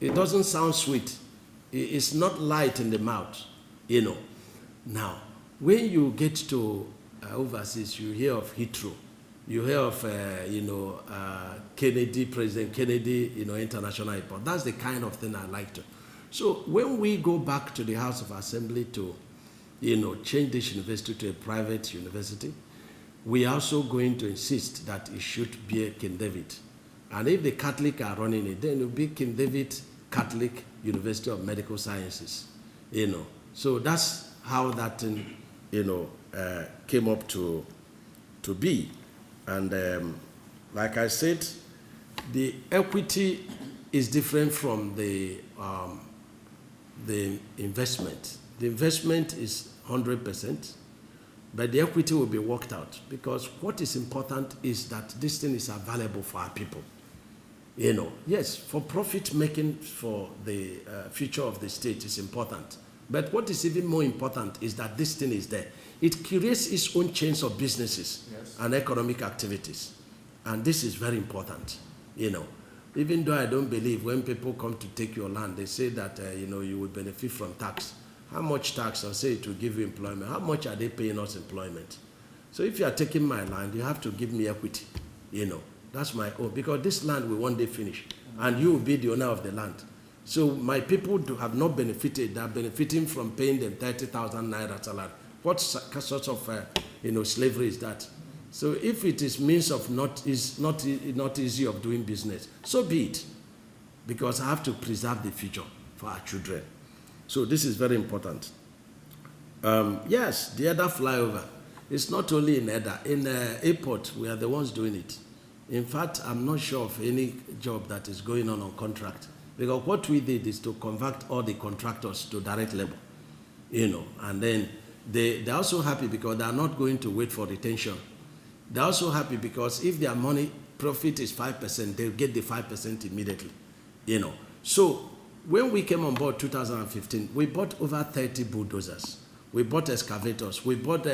It doesn't sound sweet. It's not light in the mouth, Now, when you get to overseas, you hear of Heathrow. You hear of, Kennedy, President Kennedy, International Airport. That's the kind of thing I like to. So when we go back to the House of Assembly to, change this university to a private university, we are also going to insist that it should be a King David. And if the Catholic are running it, then it will be King David Catholic University of Medical Sciences, So that's how that thing, came up to be. And like I said, the equity is different from the investment. The investment is 100%, but the equity will be worked out, because what is important is that this thing is available for our people. Yes, for profit making for the future of the state is important. But what is even more important is that this thing is there. It creates its own chains of businesses and economic activities. And this is very important, Even though I don't believe when people come to take your land, they say that, you will benefit from tax. How much tax? I'll say it will give you employment. How much are they paying us employment? So if you are taking my land, you have to give me equity, That's my own, because this land will one day finish, and you will be the owner of the land. So my people have not benefited. They are benefiting from paying them 30,000 naira salary. What sort of slavery is that? So if it is means of not easy of doing business, so be it, because I have to preserve the future for our children. So this is very important. Yes, the Edda flyover. It's not only in Edda. In airport, we are the ones doing it. In fact, I'm not sure of any job that is going on contract, because what we did is to convert all the contractors to direct labor, and then they're also happy because they are not going to wait for retention. They're also happy because if their money profit is 5%, they'll get the 5% immediately, So when we came on board 2015, we bought over 30 bulldozers. We bought excavators. We bought,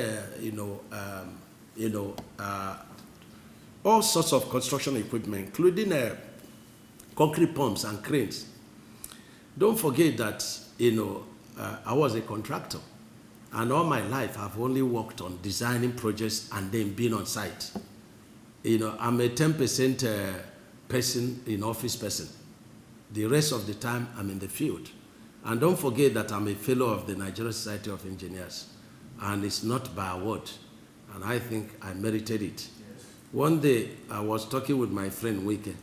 all sorts of construction equipment, including concrete pumps and cranes. Don't forget that, I was a contractor, and all my life I've only worked on designing projects and then being on site. I'm a 10% person, office person. The rest of the time I'm in the field. And don't forget that I'm a fellow of the Nigerian Society of Engineers, and it's not by award, and I think I merited it. One day, I was talking with my friend Wike,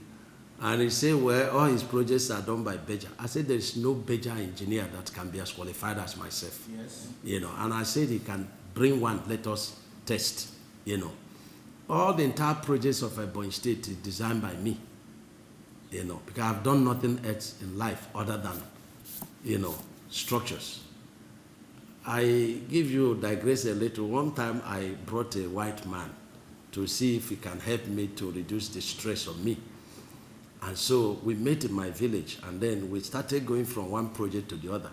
and he said, well, all his projects are done by Beja. I said, there is no Beja engineer that can be as qualified as myself. And I said, he can bring one, let us test, All the entire projects of Ebonyi State is designed by me. because I've done nothing else in life other than, structures. I give you, digress a little. One time I brought a white man to see if he can help me to reduce the stress on me. And so we met in my village, and then we started going from one project to the other.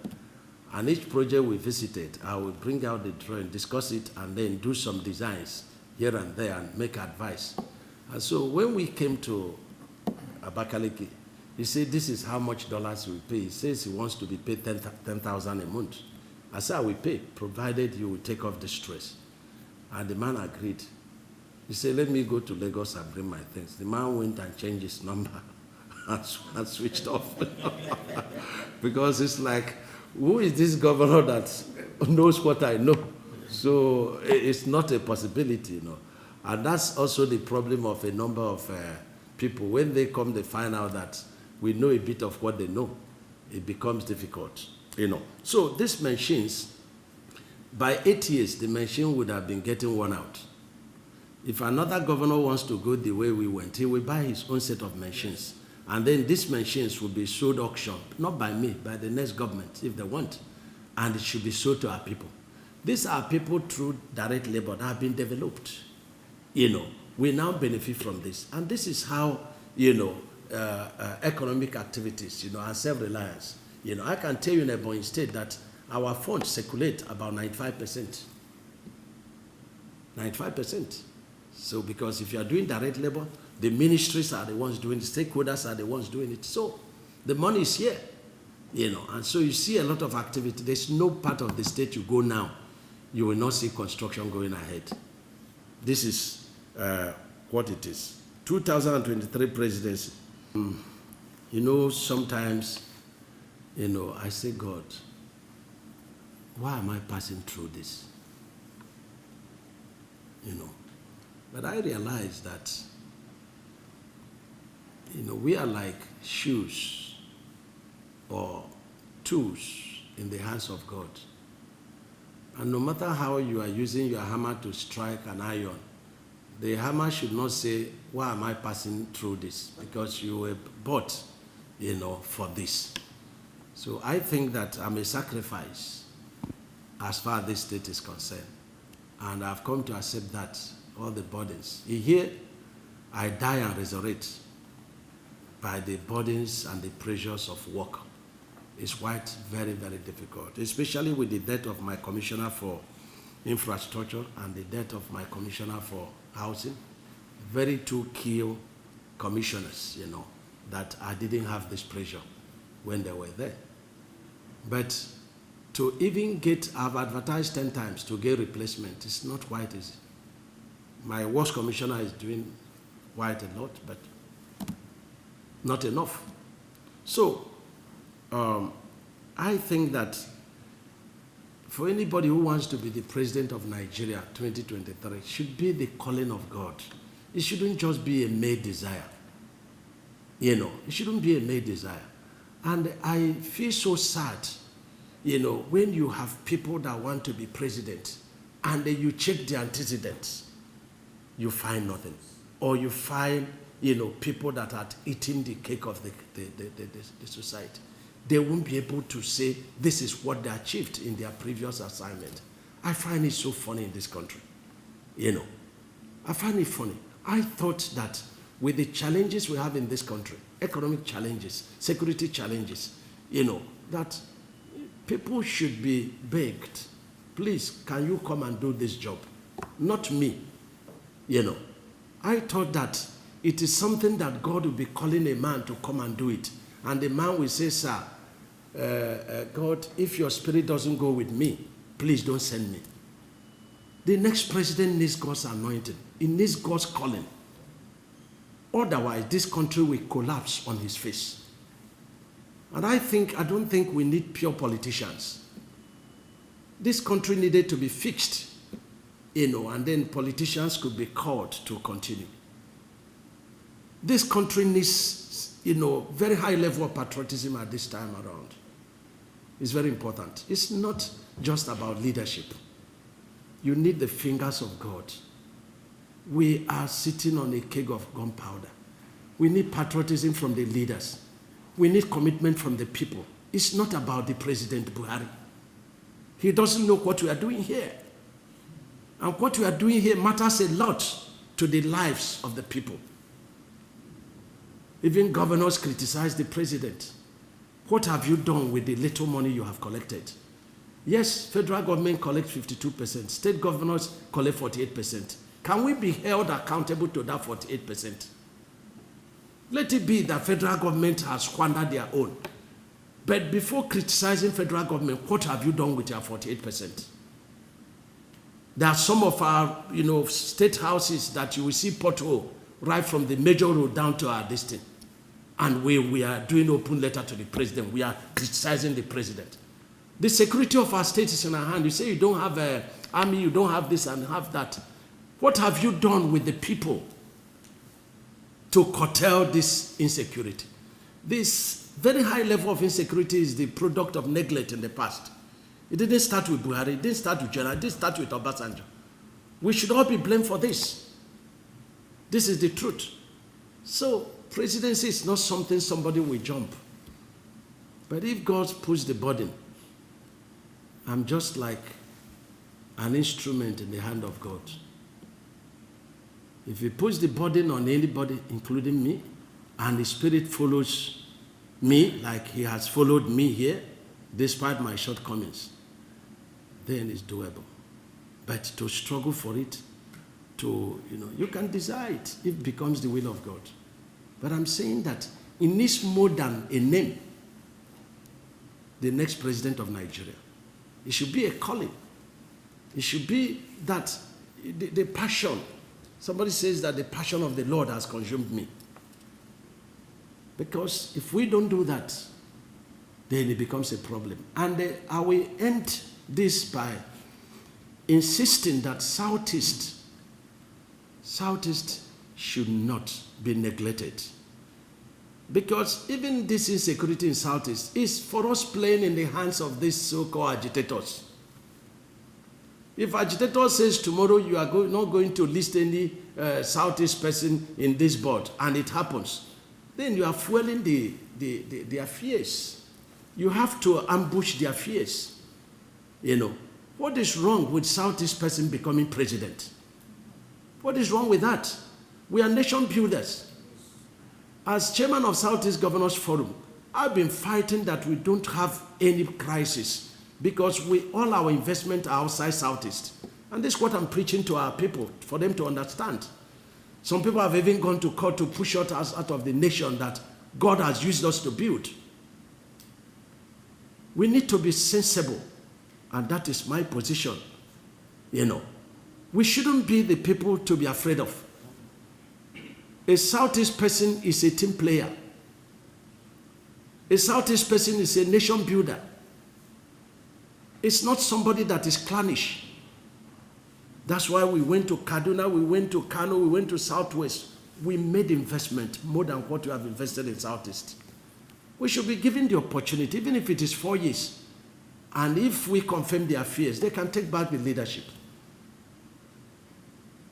And each project we visited, I would bring out the drawing, discuss it, and then do some designs here and there and make advice. And so when we came to Abakaliki, he said, this is how much dollars we pay. He says he wants to be paid 10,000 a month. I said, I will pay, provided you will take off the stress. And the man agreed. He said, let me go to Lagos and bring my things. The man went and changed his number and switched off. Because it's like, who is this governor that knows what I know? So it's not a possibility, And that's also the problem of a number of people. When they come, they find out that we know a bit of what they know. It becomes difficult, So these machines, by 8 years, the machine would have been getting worn out. If another governor wants to go the way we went, he will buy his own set of machines. And then these machines will be sold auction, not by me, by the next government, if they want. And it should be sold to our people. These are people through direct labor that have been developed. We now benefit from this. And this is how, economic activities, and self-reliance. I can tell you in Ebonyi State that our funds circulate about 95%. 95%. So because if you are doing direct labor, the ministries are the ones doing it, stakeholders are the ones doing it. So the money is here, and so you see a lot of activity. There's no part of the state you go now, you will not see construction going ahead. This is what it is. 2023 presidency. Sometimes, I say, God, why am I passing through this? But I realize that, we are like shoes or tools in the hands of God. And no matter how you are using your hammer to strike an iron, the hammer should not say, why am I passing through this? Because you were bought, for this. So I think that I'm a sacrifice as far as this state is concerned. And I've come to accept that, all the burdens. Here, I die and resurrect by the burdens and the pressures of work. It's quite very, very difficult, especially with the death of my commissioner for infrastructure and the death of my commissioner for housing. Very two key commissioners, that I didn't have this pressure when they were there. But to even I've advertised 10 times to get replacement, it's not quite easy. My works commissioner is doing quite a lot, but not enough. So, I think that for anybody who wants to be the president of Nigeria 2023, it should be the calling of God. It shouldn't just be a made desire. It shouldn't be a made desire. And I feel so sad, when you have people that want to be president and then you check the antecedents, you find nothing. Or you find, people that are eating the cake of the society. They won't be able to say this is what they achieved in their previous assignment. I find it so funny in this country. I find it funny. I thought that with the challenges we have in this country, economic challenges, security challenges, that people should be begged, please, can you come and do this job? Not me. I thought that it is something that God will be calling a man to come and do it. And the man will say, sir, God, if your spirit doesn't go with me, please don't send me. The next president needs God's anointing. He needs God's calling. Otherwise, this country will collapse on his face. And I don't think we need pure politicians. This country needed to be fixed, and then politicians could be called to continue. This country needs, very high level of patriotism at this time around. It's very important. It's not just about leadership. You need the fingers of God. We are sitting on a keg of gunpowder. We need patriotism from the leaders. We need commitment from the people. It's not about the President Buhari. He doesn't know what we are doing here. And what we are doing here matters a lot to the lives of the people. Even governors criticize the president. What have you done with the little money you have collected? Yes, federal government collects 52%. State governors collect 48%. Can we be held accountable to that 48%? Let it be that federal government has squandered their own. But before criticizing federal government, what have you done with your 48%? There are some of our, state houses that you will see pothole right from the major road down to our district. And we are doing open letter to the president. We are criticizing the president. The security of our state is in our hand. You say you don't have an army, you don't have this and have that. What have you done with the people to curtail this insecurity? This very high level of insecurity is the product of neglect in the past. It didn't start with Buhari, it didn't start with General, it didn't start with Obasanjo. We should all be blamed for this. This is the truth. So, presidency is not something somebody will jump. But if God puts the burden, I'm just like an instrument in the hand of God. If he puts the burden on anybody, including me, and the Spirit follows me like he has followed me here, despite my shortcomings, then it's doable. But to struggle for it, you can desire it if it becomes the will of God. But I'm saying that it needs more than a name. The next president of Nigeria. It should be a calling. It should be that the passion. Somebody says that the passion of the Lord has consumed me. Because if we don't do that, then it becomes a problem. And I will end this by insisting that Southeast should not be neglected. Because even this insecurity in Southeast is for us playing in the hands of these so-called agitators. If agitator says tomorrow you are not going to list any Southeast person in this board, and it happens, then you are fueling their fears. You have to ambush their fears. What is wrong with Southeast person becoming president? What is wrong with that? We are nation builders. As chairman of Southeast Governors Forum, I've been fighting that we don't have any crisis because all our investment are outside Southeast. And this is what I'm preaching to our people, for them to understand. Some people have even gone to court to push us out of the nation that God has used us to build. We need to be sensible, and that is my position. We shouldn't be the people to be afraid of. A Southeast person is a team player. A Southeast person is a nation builder. It's not somebody that is clannish. That's why we went to Kaduna, we went to Kano, we went to Southwest. We made investment more than what we have invested in Southeast. We should be given the opportunity, even if it is 4 years. And if we confirm their fears, they can take back the leadership.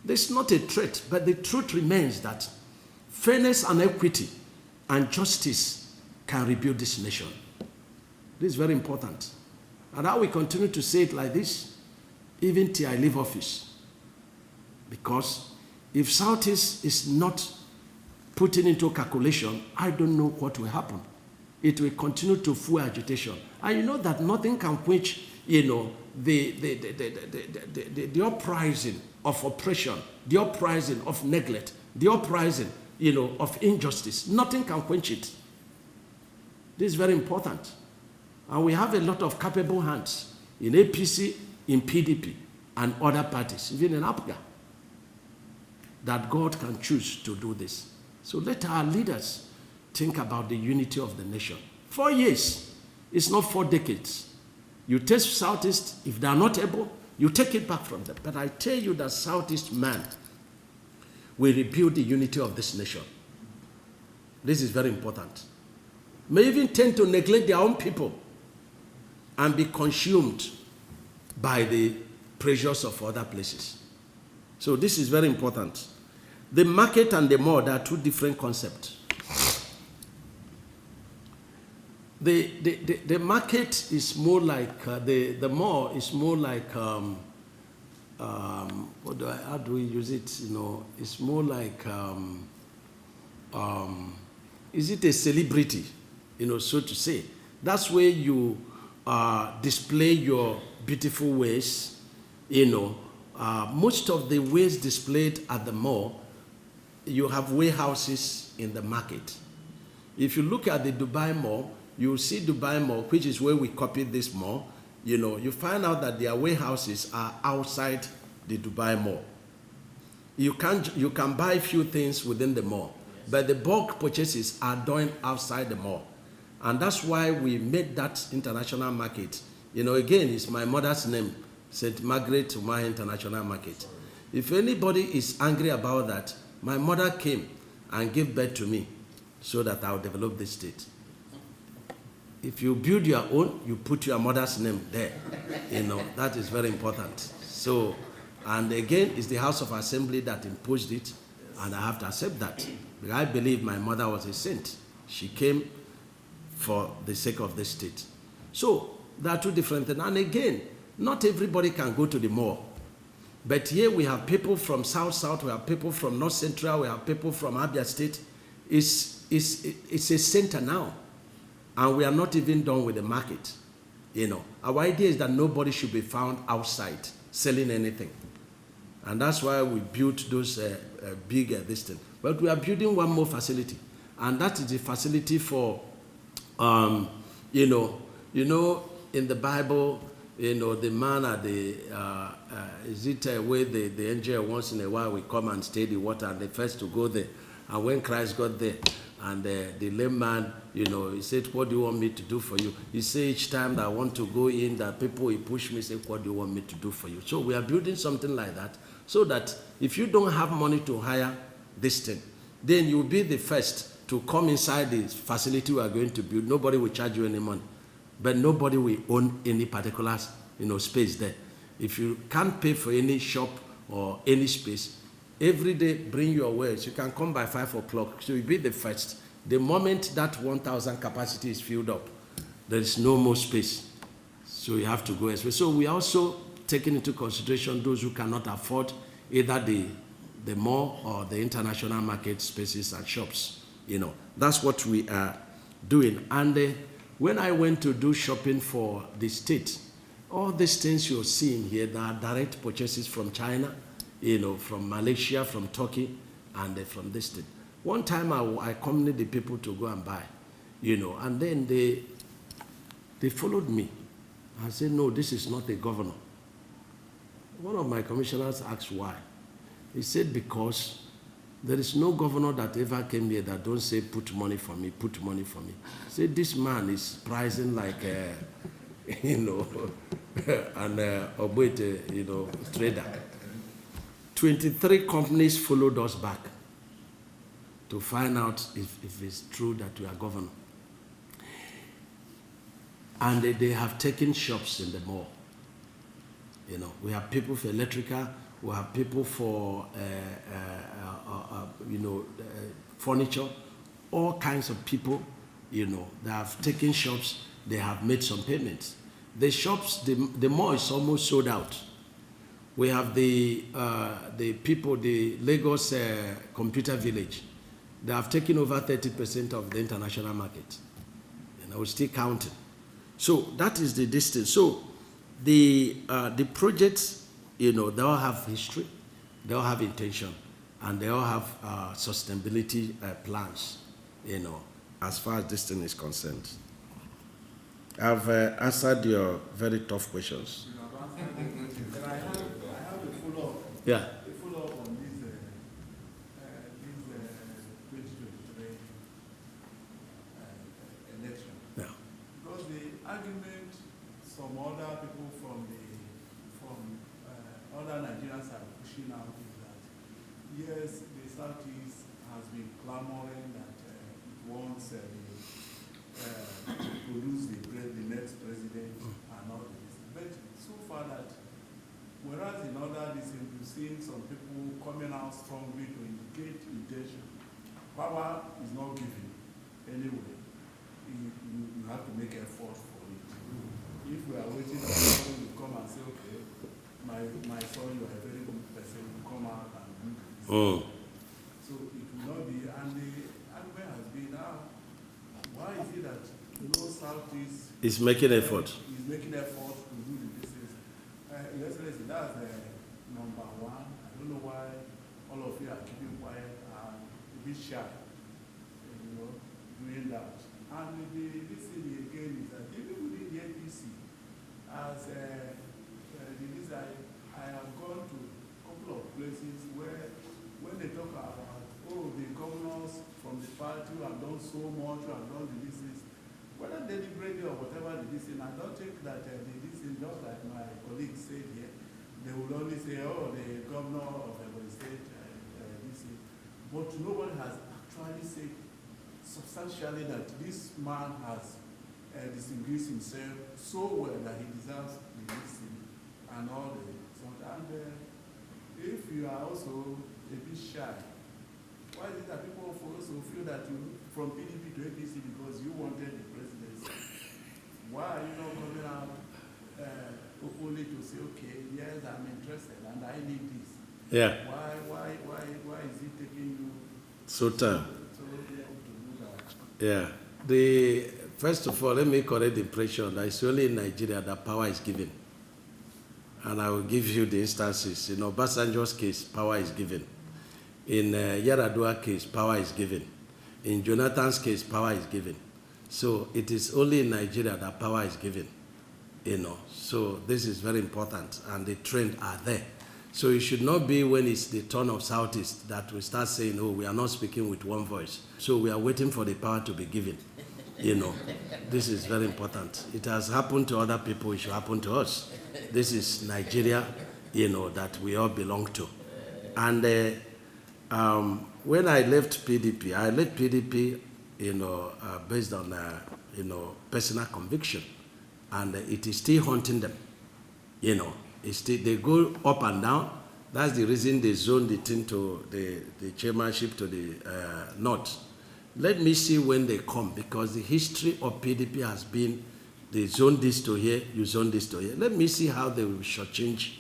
This is not a threat, but the truth remains that fairness and equity and justice can rebuild this nation. This is very important. And I will continue to say it like this, even till I leave office. Because if Southeast is not putting into calculation, I don't know what will happen. It will continue to fuel agitation. And you know that nothing can quench, the uprising of oppression, the uprising of neglect, the uprising, of injustice. Nothing can quench it. This is very important. And we have a lot of capable hands in APC, in PDP, and other parties, even in APGA, that God can choose to do this. So let our leaders think about the unity of the nation. 4 years, it's not 4 decades. You test Southeast, if they are not able, you take it back from them. But I tell you that Southeast man will rebuild the unity of this nation. This is very important. May even tend to neglect their own people and be consumed by the pressures of other places. So this is very important. The market and the mall, they are two different concepts. The market is more like, the mall is more like, how do we use it? You know, it's more like, is it a celebrity? You know, so to say. That's where you display your beautiful wares. You know, most of the wares displayed at the mall, you have warehouses in the market. If you look at the Dubai Mall, you see Dubai Mall, which is where we copied this mall. You know, you find out that their warehouses are outside the Dubai Mall. You can buy a few things within the mall, but the bulk purchases are done outside the mall. And that's why we made that international market. You know, again, it's my mother's name, St. Margaret Umahi International Market. If anybody is angry about that, my mother came and gave birth to me so that I'll develop this state. If you build your own, you put your mother's name there. You know, that is very important. So, and again, it's the House of Assembly that imposed it, and I have to accept that. Because I believe my mother was a saint. She came for the sake of the state. So, there are two different things. And again, not everybody can go to the mall. But here we have people from South, we have people from North Central, we have people from Abia State. It's a center now. And we are not even done with the market. You know, our idea is that nobody should be found outside selling anything. And that's why we built those big this thing. But we are building one more facility. And that is the facility for, you know, in the Bible, you know, the man at the, is it where the angel once in a while will come and stay the water, and the first to go there. And when Christ got there, and the lame man, you know, he said, what do you want me to do for you? He said, each time that I want to go in, that people will push me, say, what do you want me to do for you? So we are building something like that, so that if you don't have money to hire this thing, then you'll be the first to come inside the facility we are going to build. Nobody will charge you any money, but nobody will own any particular, you know, space there. If you can't pay for any shop or any space, every day bring your wares. You can come by 5 o'clock, so you'll be the first. The moment that 1,000 capacity is filled up, there is no more space. So you have to go elsewhere. So we also taking into consideration those who cannot afford either the mall or the international market spaces and shops. You know, that's what we are doing. And when I went to do shopping for the state, all these things you're seeing here, there are direct purchases from China, you know, from Malaysia, from Turkey, and from this thing. One time I accompanied the people to go and buy, you know, and then they followed me. I said, no, this is not a governor. One of my commissioners asked why. He said, because there is no governor that ever came here that don't say, put money for me, put money for me. He said, this man is pricing like, you know, an you know, trader. 23 companies followed us back to find out if it's true that we are governor. And they have taken shops in the mall. You know, we have people for electrical, we have people for, you know, furniture, all kinds of people, you know, they have taken shops, they have made some payments. The shops, the mall is almost sold out. We have the people, the Lagos Computer Village. They have taken over 30% of the international market. And we're still counting. So that is the distance. So the projects, you know, they all have history, they all have intention, and they all have sustainability plans, you know, as far as this thing is concerned. I've answered your very tough questions. I have a follow-up. Yeah. A follow-up on this 2023 election. Yeah. Because the argument some other people from other Nigerians are pushing out is that, yes, the Southeast has been clamoring that it wants to produce the next president and all this. But so far that, whereas in other you've seen some people coming out strongly to indicate intention. Power is not given anyway. You have to make effort for it. If we are waiting for someone to come and say, okay, my son, you are a very good person, come out and do this. So it will not be, and the argument has been now, why is it that Southeast is making effort? Is making effort to do the business. Your Excellency, that's number one. I don't know why all of you are keeping quiet and a bit shy, doing that. And this thing again is that even within the NPC, as I have gone to a couple of places where when they talk about, the governors from the party who have done so much, who have done the business, whether deliberately or whatever the business, I don't think that the business, just like my colleague said here, they will only say, the governor of Ebonyi State, but nobody has actually said substantially that this man has distinguished himself so well that he deserves the listing and all the stuff. And if you are also a bit shy, why is it that people also feel that you from PDP to APC because you wanted the presidency? Why are you not coming out only to say, okay, yes, I'm interested and I need this? Yeah. Why is it taking you so time? So to do that? Yeah. First of all, let me correct the impression that it's only in Nigeria that power is given. And I will give you the instances. In Obasanjo's case, power is given. In Yar'Adua case, power is given. In Jonathan's case, power is given. So it is only in Nigeria that power is given. So this is very important, and the trend are there. So it should not be when it's the turn of Southeast that we start saying, we are not speaking with one voice. So we are waiting for the power to be given. This is very important. It has happened to other people, it should happen to us. This is Nigeria, that we all belong to. And when I left PDP, based on, personal conviction. And it is still haunting them. They go up and down. That's the reason they zoned the thing to the chairmanship to the north. Let me see when they come, because the history of PDP has been, they zone this to here, you zone this to here. Let me see how they will shortchange,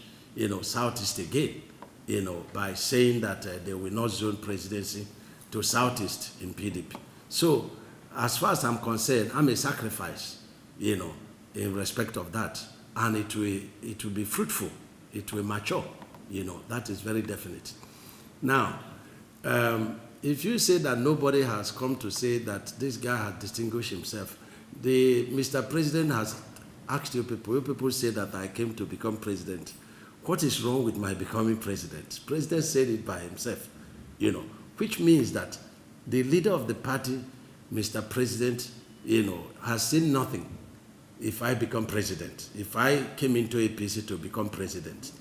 Southeast again, by saying that they will not zone presidency to Southeast in PDP. So, as far as I'm concerned, I'm a sacrifice, in respect of that. And it will be fruitful, it will mature, that is very definite. Now, if you say that nobody has come to say that this guy has distinguished himself, Mr. President has asked you people say that I came to become president. What is wrong with my becoming president? President said it by himself, which means that the leader of the party, Mr. President, has seen nothing if I become president, if I came into APC to become president,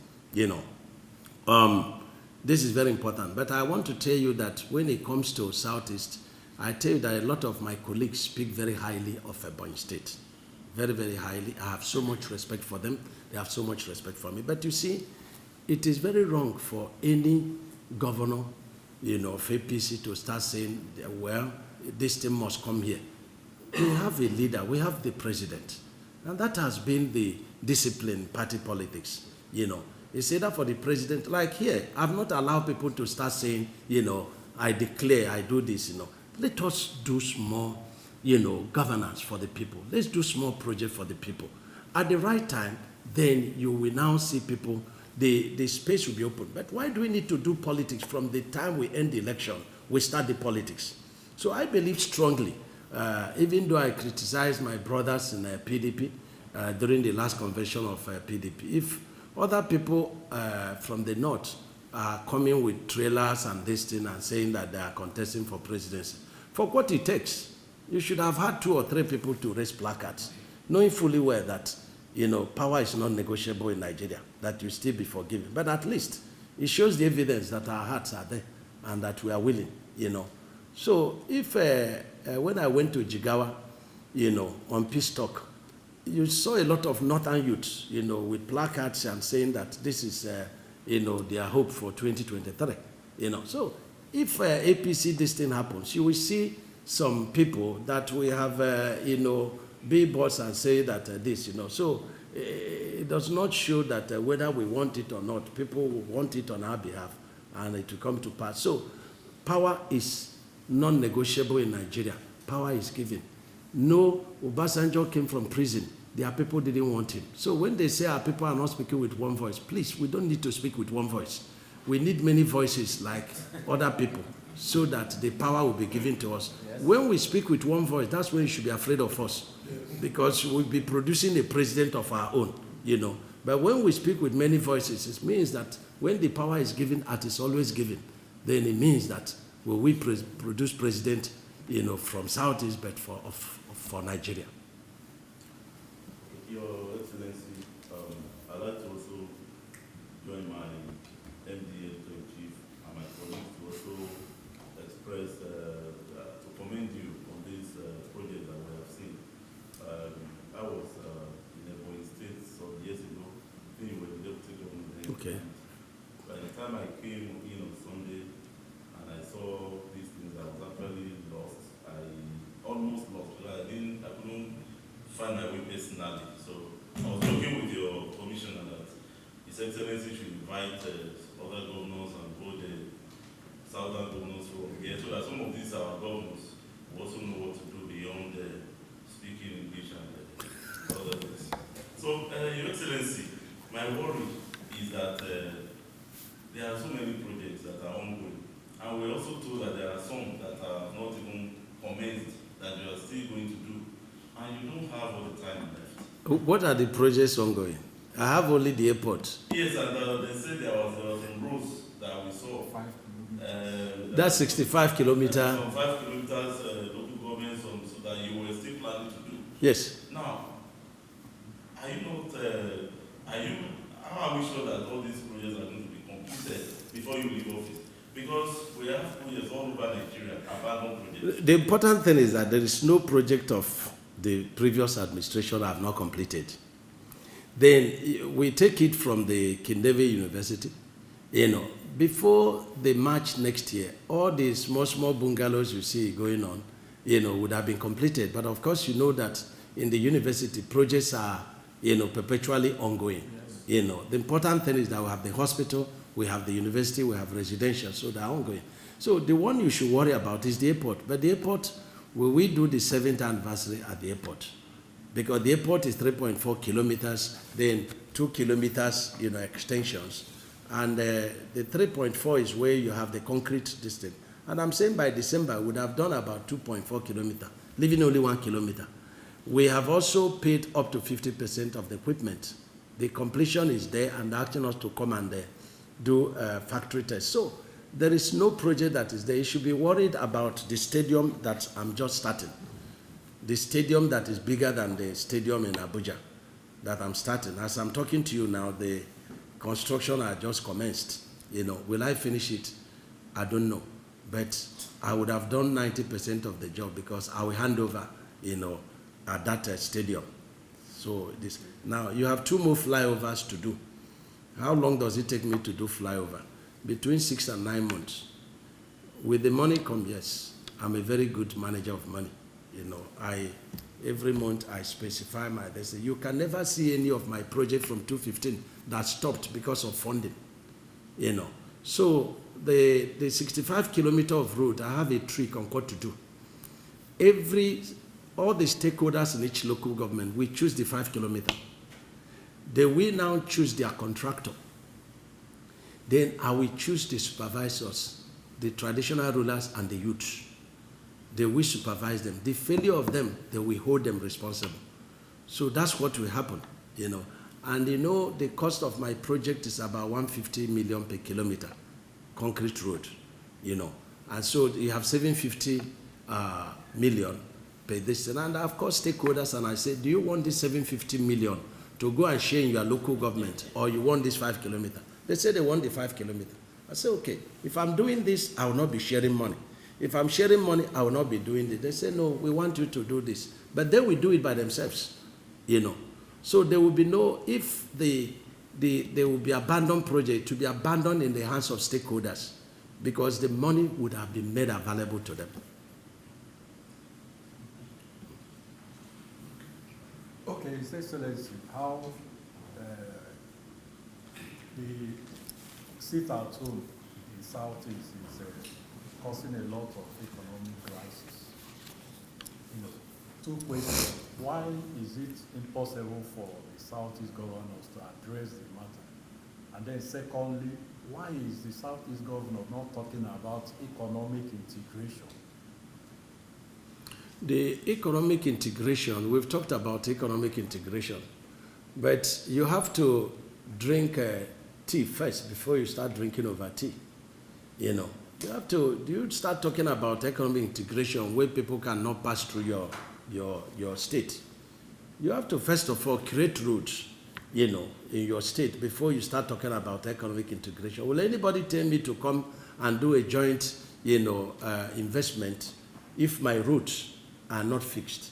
this is very important. But I want to tell you that when it comes to Southeast, I tell you that a lot of my colleagues speak very highly of Ebonyi State. Very, very highly. I have so much respect for them. They have so much respect for me. But you see, it is very wrong for any governor, of APC to start saying, well, this thing must come here. We have a leader. We have the president. And that has been the discipline in party politics, It's either for the president, like here, I've not allowed people to start saying, I declare, I do this, Let us do small, governance for the people. Let's do small project for the people. At the right time, then you will now see people, the space will be open. But why do we need to do politics from the time we end the election? We start the politics. So I believe strongly, even though I criticized my brothers in PDP during the last convention of PDP, if other people from the north are coming with trailers and this thing and saying that they are contesting for presidency, for what it takes, you should have had 2 or 3 people to raise placards, knowing fully well that, power is not negotiable in Nigeria, that you still be forgiven. But at least it shows the evidence that our hearts are there and that we are willing, So if, when I went to Jigawa, on Peace Talk, you saw a lot of northern youths, with placards and saying that this is their hope for 2023. So if APC this thing happens, you will see some people that we have, billboards and say that this. So it does not show that whether we want it or not, people will want it on our behalf, and it will come to pass. So power is non-negotiable in Nigeria. Power is given. No, Obasanjo came from prison. Their people didn't want him. So when they say our people are not speaking with one voice, please, we don't need to speak with one voice. We need many voices like other people so that the power will be given to us. Yes. When we speak with one voice, that's when you should be afraid of us, because we'll be producing a president of our own, But when we speak with many voices, it means that when the power is given, as it's always given, then it means that we produce president, from Southeast, but for Nigeria. Your Excellency, I'd like to also join my MD Editor-in-Chief and my colleagues to also express, to commend you on this project that we have seen. I was in Ebonyi State some years ago. I think you were the deputy governor then. Okay. By the time I came in on Sunday and I saw these things, I was actually lost. I almost lost. I couldn't find my way personally. So I was talking with your commissioner that His Excellency should invite other governors and both the southern governors from here, so that some of these our governors will also know what to do beyond speaking English and other things. So, Your Excellency, my worry is that there are so many projects that are ongoing, and we're also told that there are some that are not even commenced that you are still going to do, and you don't have all the time left. What are the projects ongoing? I have only the airport. Yes, and they said there was some roads that we saw. That's 65 kilometers. Some 5 kilometers local government, so that you were still planning to do. Yes. Now, are you not? How are we sure that all these projects are going to be completed before you leave office? Because we have projects all over Nigeria, abandoned projects. The important thing is that there is no project of the previous administration I have not completed. Then we take it from the Kindeve University. Before the March next year, all the small bungalows you see going on, would have been completed. But of course, you know that in the university, projects are, perpetually ongoing. Yes. The important thing is that we have the hospital, we have the university, we have residential, so they're ongoing. So the one you should worry about is the airport. But the airport, will we do the 7th anniversary at the airport? Because the airport is 3.4 kilometers, then 2 kilometers, extensions. And the 3.4 is where you have the concrete distance. And I'm saying by December, we would have done about 2.4 kilometers, leaving only 1 kilometer. We have also paid up to 50% of the equipment. The completion is there, and asking us to come and do factory tests. So there is no project that is there. You should be worried about the stadium that I'm just starting. The stadium that is bigger than the stadium in Abuja that I'm starting. As I'm talking to you now, the construction has just commenced. Will I finish it? I don't know. But I would have done 90% of the job because I will hand over, at that stadium. So now you have 2 more flyovers to do. How long does it take me to do flyover? Between 6 and 9 months. With the money come, yes. I'm a very good manager of money. Every month I specify they say, you can never see any of my project from 2015 that stopped because of funding. So the 65 kilometer of road, I have a trick on what to do. All the stakeholders in each local government, we choose the 5 kilometer. They will now choose their contractor. Then I will choose the supervisors, the traditional rulers and the youths. They will supervise them. The failure of them, they will hold them responsible. So that's what will happen, And the cost of my project is about 150 million per kilometer, concrete road, And so you have 750 million per this. And of course, stakeholders, and I said, do you want this 750 million to go and share in your local government, or you want this 5 kilometer? They said they want the 5 kilometer. I said, okay, if I'm doing this, I will not be sharing money. If I'm sharing money, I will not be doing this. They say, no, we want you to do this. But they will do it by themselves, So there will be if the they will be abandoned project to be abandoned in the hands of stakeholders because the money would have been made available to them. Okay, His Excellency, how the sit at home in Southeast is causing a lot of economic crisis. You know, two questions. Why is it impossible for the Southeast governors to address the matter? And then secondly, why is the Southeast governor not talking about economic integration? The economic integration, we've talked about economic integration, but you have to drink tea first before you start drinking over tea. You know, you start talking about economic integration where people cannot pass through your state. You have to first of all create roads, you know, in your state before you start talking about economic integration. Will anybody tell me to come and do a joint, you know, investment if my roads are not fixed?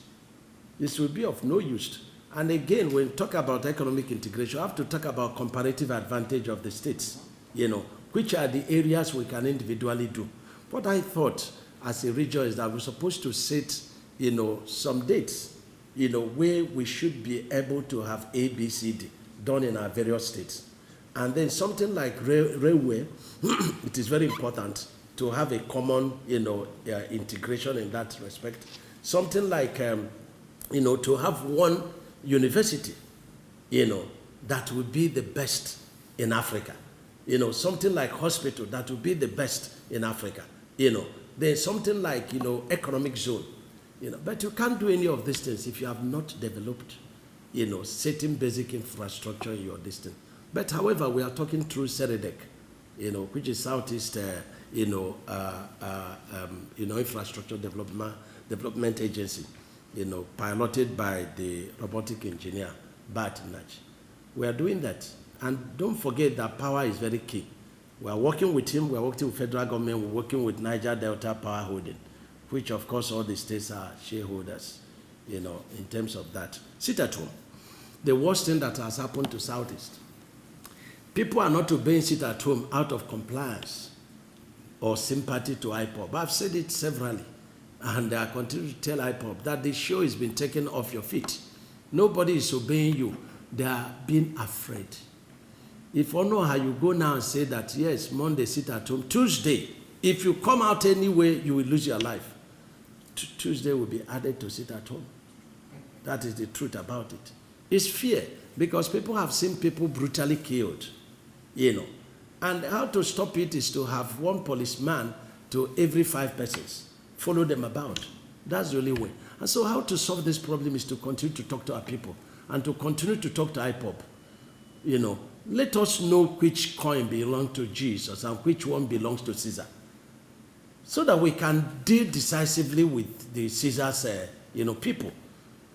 This will be of no use. And again, when we talk about economic integration, you have to talk about comparative advantage of the states, you know, which are the areas we can individually do. What I thought as a region is that we're supposed to set, you know, some dates, you know, where we should be able to have A, B, C, D done in our various states. And then something like railway, it is very important to have a common, you know, integration in that respect. Something like, you know, to have one university, you know, that would be the best in Africa. You know, something like hospital that would be the best in Africa. You know, there's something like, you know, economic zone. You know, but you can't do any of these things if you have not developed, you know, certain basic infrastructure in your distance. But however, we are talking through SEREDEC, you know, which is Southeast, you know, Infrastructure Development Agency, you know, piloted by the robotic engineer, Bart Nach. We are doing that. And don't forget that power is very key. We are working with him, we are working with federal government, we're working with Niger Delta Power Holding, which of course all the states are shareholders, you know, in terms of that. Sit at home. The worst thing that has happened to Southeast. People are not obeying sit at home out of compliance or sympathy to IPOB. I've said it severally, and I continue to tell IPOB that the show has been taken off your feet. Nobody is obeying you. They are being afraid. If you know how you go now and say that, yes, Monday sit at home, Tuesday, if you come out anyway, you will lose your life. Tuesday will be added to sit at home. That is the truth about it. It's fear, because people have seen people brutally killed, you know. And how to stop it is to have one policeman to every 5 persons. Follow them about. That's the only way. And so how to solve this problem is to continue to talk to our people and to continue to talk to IPOB. You know, let us know which coin belongs to Jesus and which one belongs to Caesar, so that we can deal decisively with the Caesar's, you know, people.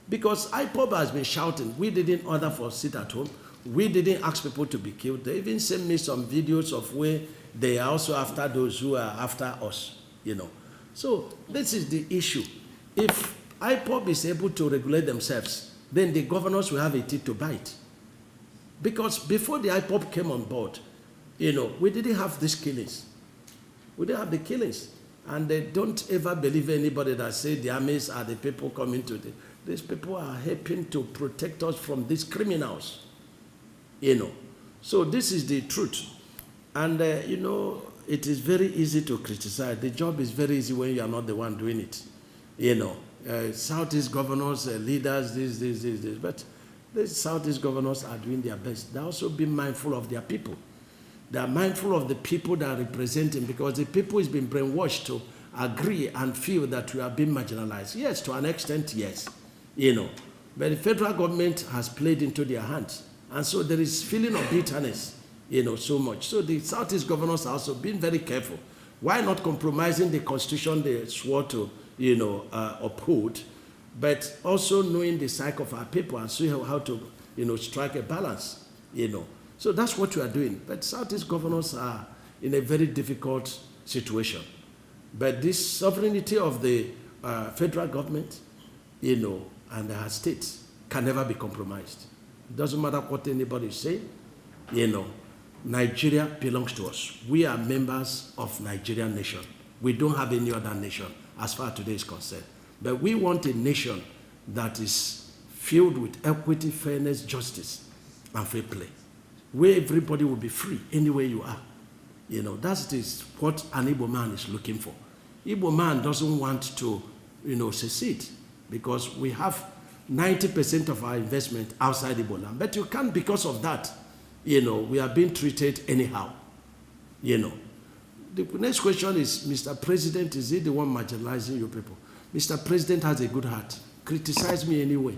Because IPOB has been shouting, we didn't order for sit at home, we didn't ask people to be killed. They even sent me some videos of where they are also after those who are after us, you know. So this is the issue. If IPOB is able to regulate themselves, then the governors will have a teeth to bite. Because before the IPOB came on board, you know, we didn't have these killings. We didn't have the killings. And they don't ever believe anybody that say the armies are the people coming to the... These people are helping to protect us from these criminals, you know. So this is the truth. And, you know, it is very easy to criticize. The job is very easy when you are not the one doing it, you know. Southeast governors, leaders, this. But the Southeast governors are doing their best. They're also being mindful of their people. They are mindful of the people that are representing, because the people has been brainwashed to agree and feel that we are being marginalized. Yes, to an extent, yes, you know. But the federal government has played into their hands. And so there is feeling of bitterness, you know, so much. So the Southeast governors are also being very careful. Why not compromising the constitution they swore to, you know, uphold, but also knowing the psyche of our people and see how to, you know, strike a balance, you know. So that's what we are doing. But Southeast governors are in a very difficult situation. But this sovereignty of the federal government, you know, and our states can never be compromised. It doesn't matter what anybody is saying. You know, Nigeria belongs to us. We are members of Nigerian nation. We don't have any other nation as far as today is concerned. But we want a nation that is filled with equity, fairness, justice, and fair play, where everybody will be free anywhere you are. You know, that is what an Igbo man is looking for. Igbo man doesn't want to, secede, because we have 90% of our investment outside Igbo land. But you can't, because of that, we are being treated anyhow. The next question is, Mr. President, is he the one marginalizing you people? Mr. President has a good heart. Criticize me anyway.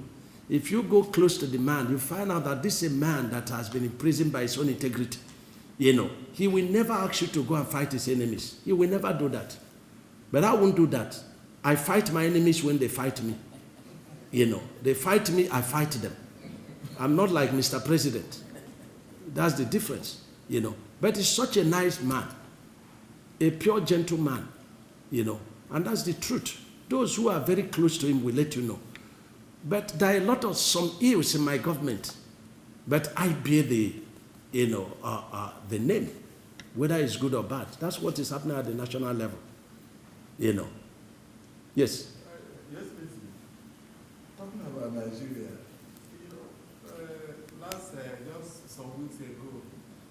If you go close to the man, you find out that this is a man that has been imprisoned by his own integrity. He will never ask you to go and fight his enemies. He will never do that. But I won't do that. I fight my enemies when they fight me. They fight me, I fight them. I'm not like Mr. President. That's the difference, But he's such a nice man, a pure gentleman, and that's the truth. Those who are very close to him will let you know. But there are a lot of some ills in my government, but I bear the name, whether it's good or bad. That's what is happening at the national level, Yes. Yes, please. Talking about Nigeria, just some weeks ago,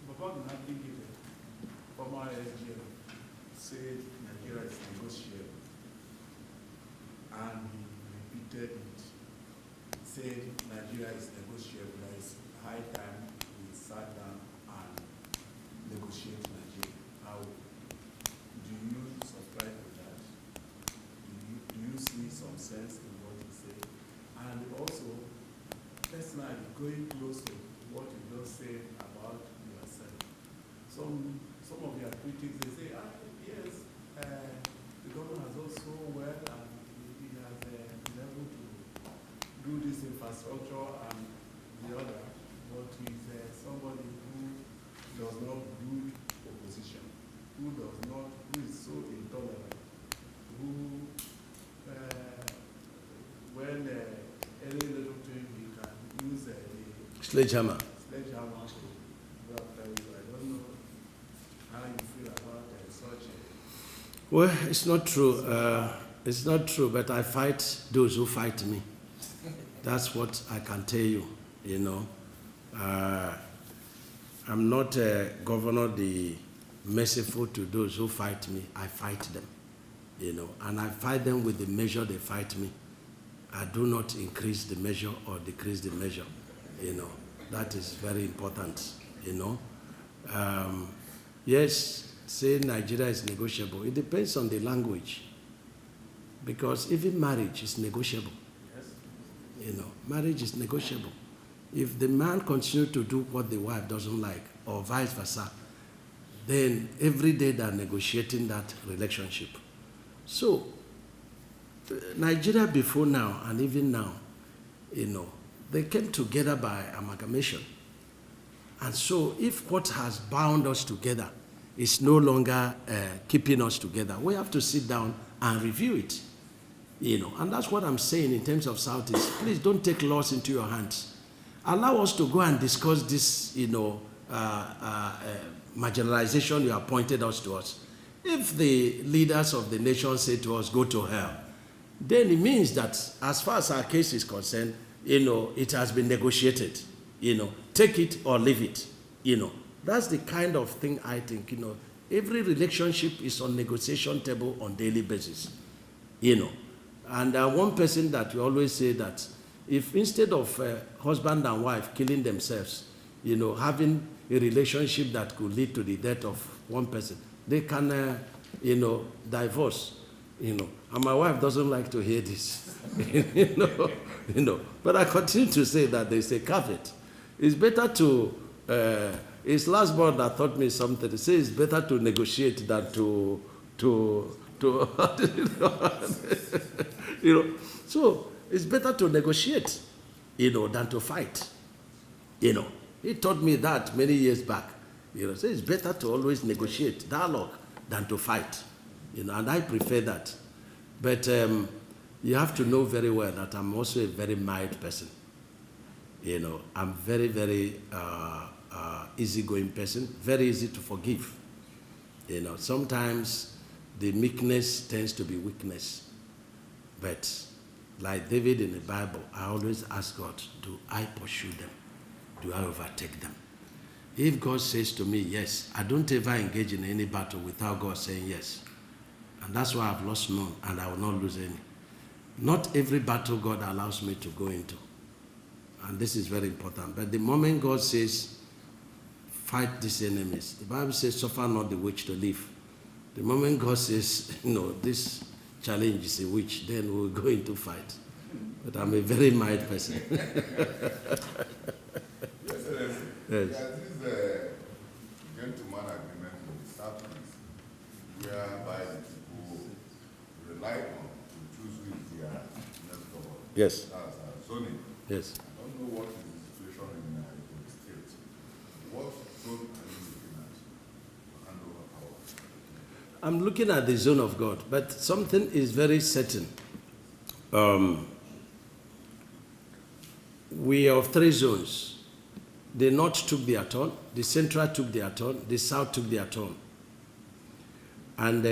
Baba Nabingide, former SGM, said Nigeria is negotiable. And he repeated it, said Nigeria is negotiable. There is high time we sat down and negotiate Nigeria. How do you subscribe to that? Do you see some sense in what you say? And also, personally, going close to what you just said about yourself. Some of your critics, they say, yes, the government has also well and he has been able to do this infrastructure and the other, but he's somebody who does not build opposition, who is so intolerant, who, when any little thing he can use the Sledgehammer. to go after you. I don't know how you feel about such a... Well, it's not true. It's not true, but I fight those who fight me. That's what I can tell you, I'm not a governor, the merciful to those who fight me. I fight them, and I fight them with the measure they fight me. I do not increase the measure or decrease the measure, That is very important, Yes, saying Nigeria is negotiable. It depends on the language. Because even marriage is negotiable. Yes. Marriage is negotiable. If the man continues to do what the wife doesn't like, or vice versa, then every day they're negotiating that relationship. So, Nigeria before now and even now, they came together by amalgamation. And so if what has bound us together is no longer keeping us together, we have to sit down and review it. And that's what I'm saying in terms of Southeast. Please don't take laws into your hands. Allow us to go and discuss this, marginalization you have pointed out to us. If the leaders of the nation say to us, go to hell, then it means that as far as our case is concerned, it has been negotiated. Take it or leave it. That's the kind of thing I think, every relationship is on negotiation table on daily basis. And one person that we always say that if instead of husband and wife killing themselves, having a relationship that could lead to the death of one person, they can, divorce, And my wife doesn't like to hear this, But I continue to say that there's a caveat. It's better to, it's last born that taught me something. It says it's better to negotiate than to So it's better to negotiate, than to fight. He taught me that many years back. So it's better to always negotiate, dialogue, than to fight. And I prefer that. But you have to know very well that I'm also a very mild person. I'm very, very easygoing person, very easy to forgive. You know, sometimes the meekness tends to be weakness. But like David in the Bible, I always ask God, do I pursue them? Do I overtake them? If God says to me, yes, I don't ever engage in any battle without God saying yes. And that's why I've lost none, and I will not lose any. Not every battle God allows me to go into. And this is very important. But the moment God says, fight these enemies, the Bible says, suffer not the witch to live. The moment God says, this challenge is a witch, then we'll go into fight. But I'm a very mild person. Yes. There is a gentleman agreement with the Southeast, whereby the people rely on to choose who is their next governor. Yes. That's zoning. Yes. I don't know what is the situation in the state. What zone are you looking at to hand over power? I'm looking at the zone of God, but something is very certain. We are of 3 zones. The north took their turn, the central took their turn, the south took their turn. And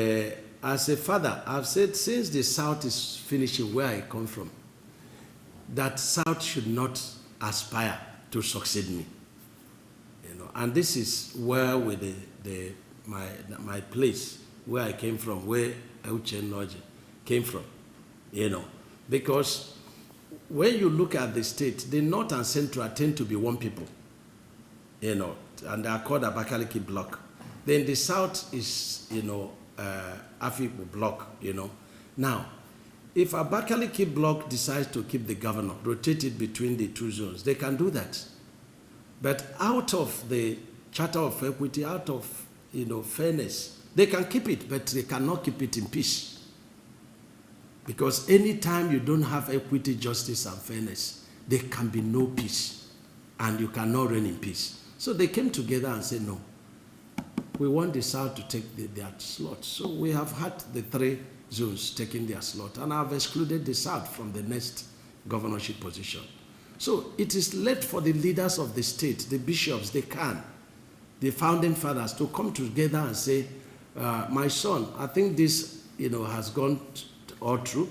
as a father, I've said since the south is finishing where I come from, that south should not aspire to succeed me. And this is where with my place, where I came from, where Euchen Noji came from, because when you look at the state, the north and central tend to be one people. And they are called Abakaliki block. Then the south is, Afikpo block, Now, if Abakaliki block decides to keep the governor, rotate it between the 2 zones, they can do that. But out of the Charter of Equity, out of, fairness, they can keep it, but they cannot keep it in peace. Because anytime you don't have equity, justice, and fairness, there can be no peace, and you cannot reign in peace. So they came together and said, no, we want the South to take their slot. So we have had the 3 zones taking their slot, and I've excluded the South from the next governorship position. So it is left for the leaders of the state, the bishops, the founding fathers, to come together and say, my son, I think this, has gone all through.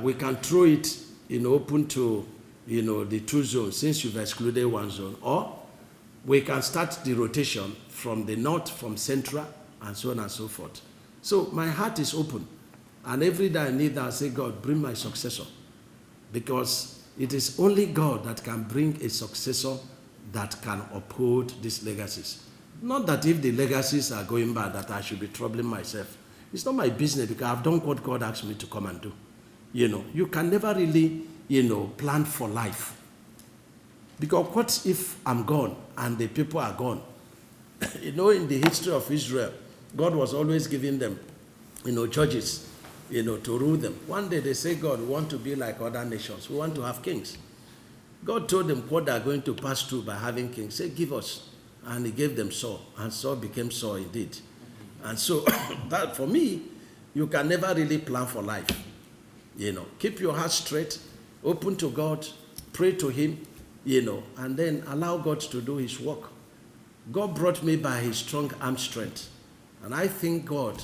We can throw it, open to, the 2 zones, since you've excluded 1 zone, or we can start the rotation from the north, from central, and so on and so forth. So my heart is open. And every day I need that, I say, God, bring my successor. Because it is only God that can bring a successor that can uphold these legacies. Not that if the legacies are going bad, that I should be troubling myself. It's not my business, because I've done what God asked me to come and do. You can never really, plan for life. Because what if I'm gone and the people are gone? In the history of Israel, God was always giving them, judges, to rule them. One day they say, God, we want to be like other nations. We want to have kings. God told them what they are going to pass through by having kings. Say, give us. And he gave them Saul. And Saul became Saul indeed. And so, that for me, you can never really plan for life. Keep your heart straight, open to God, pray to him, and then allow God to do his work. God brought me by his strong arm strength. And I thank God,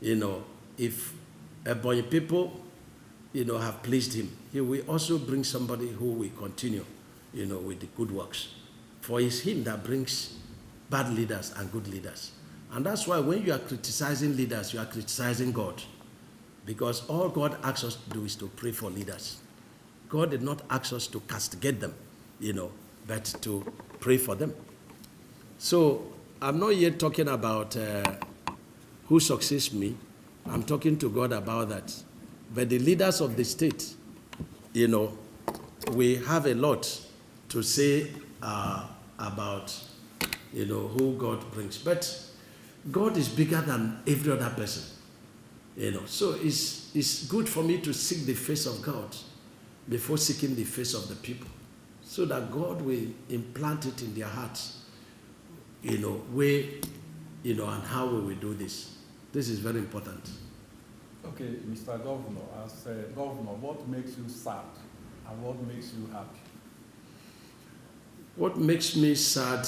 if Ebonyi people, have pleased him, he will also bring somebody who will continue, with the good works. For it's him that brings bad leaders and good leaders. And that's why when you are criticizing leaders, you are criticizing God. Because all God asks us to do is to pray for leaders. God did not ask us to castigate them, but to pray for them. So I'm not yet talking about who succeeds me. I'm talking to God about that. But the leaders of the state, we have a lot to say about, who God brings. But God is bigger than every other person. So it's good for me to seek the face of God before seeking the face of the people, so that God will implant it in their hearts, where, and how we will do this. This is very important. Okay, Mr. Governor, as Governor, what makes you sad and what makes you happy? What makes me sad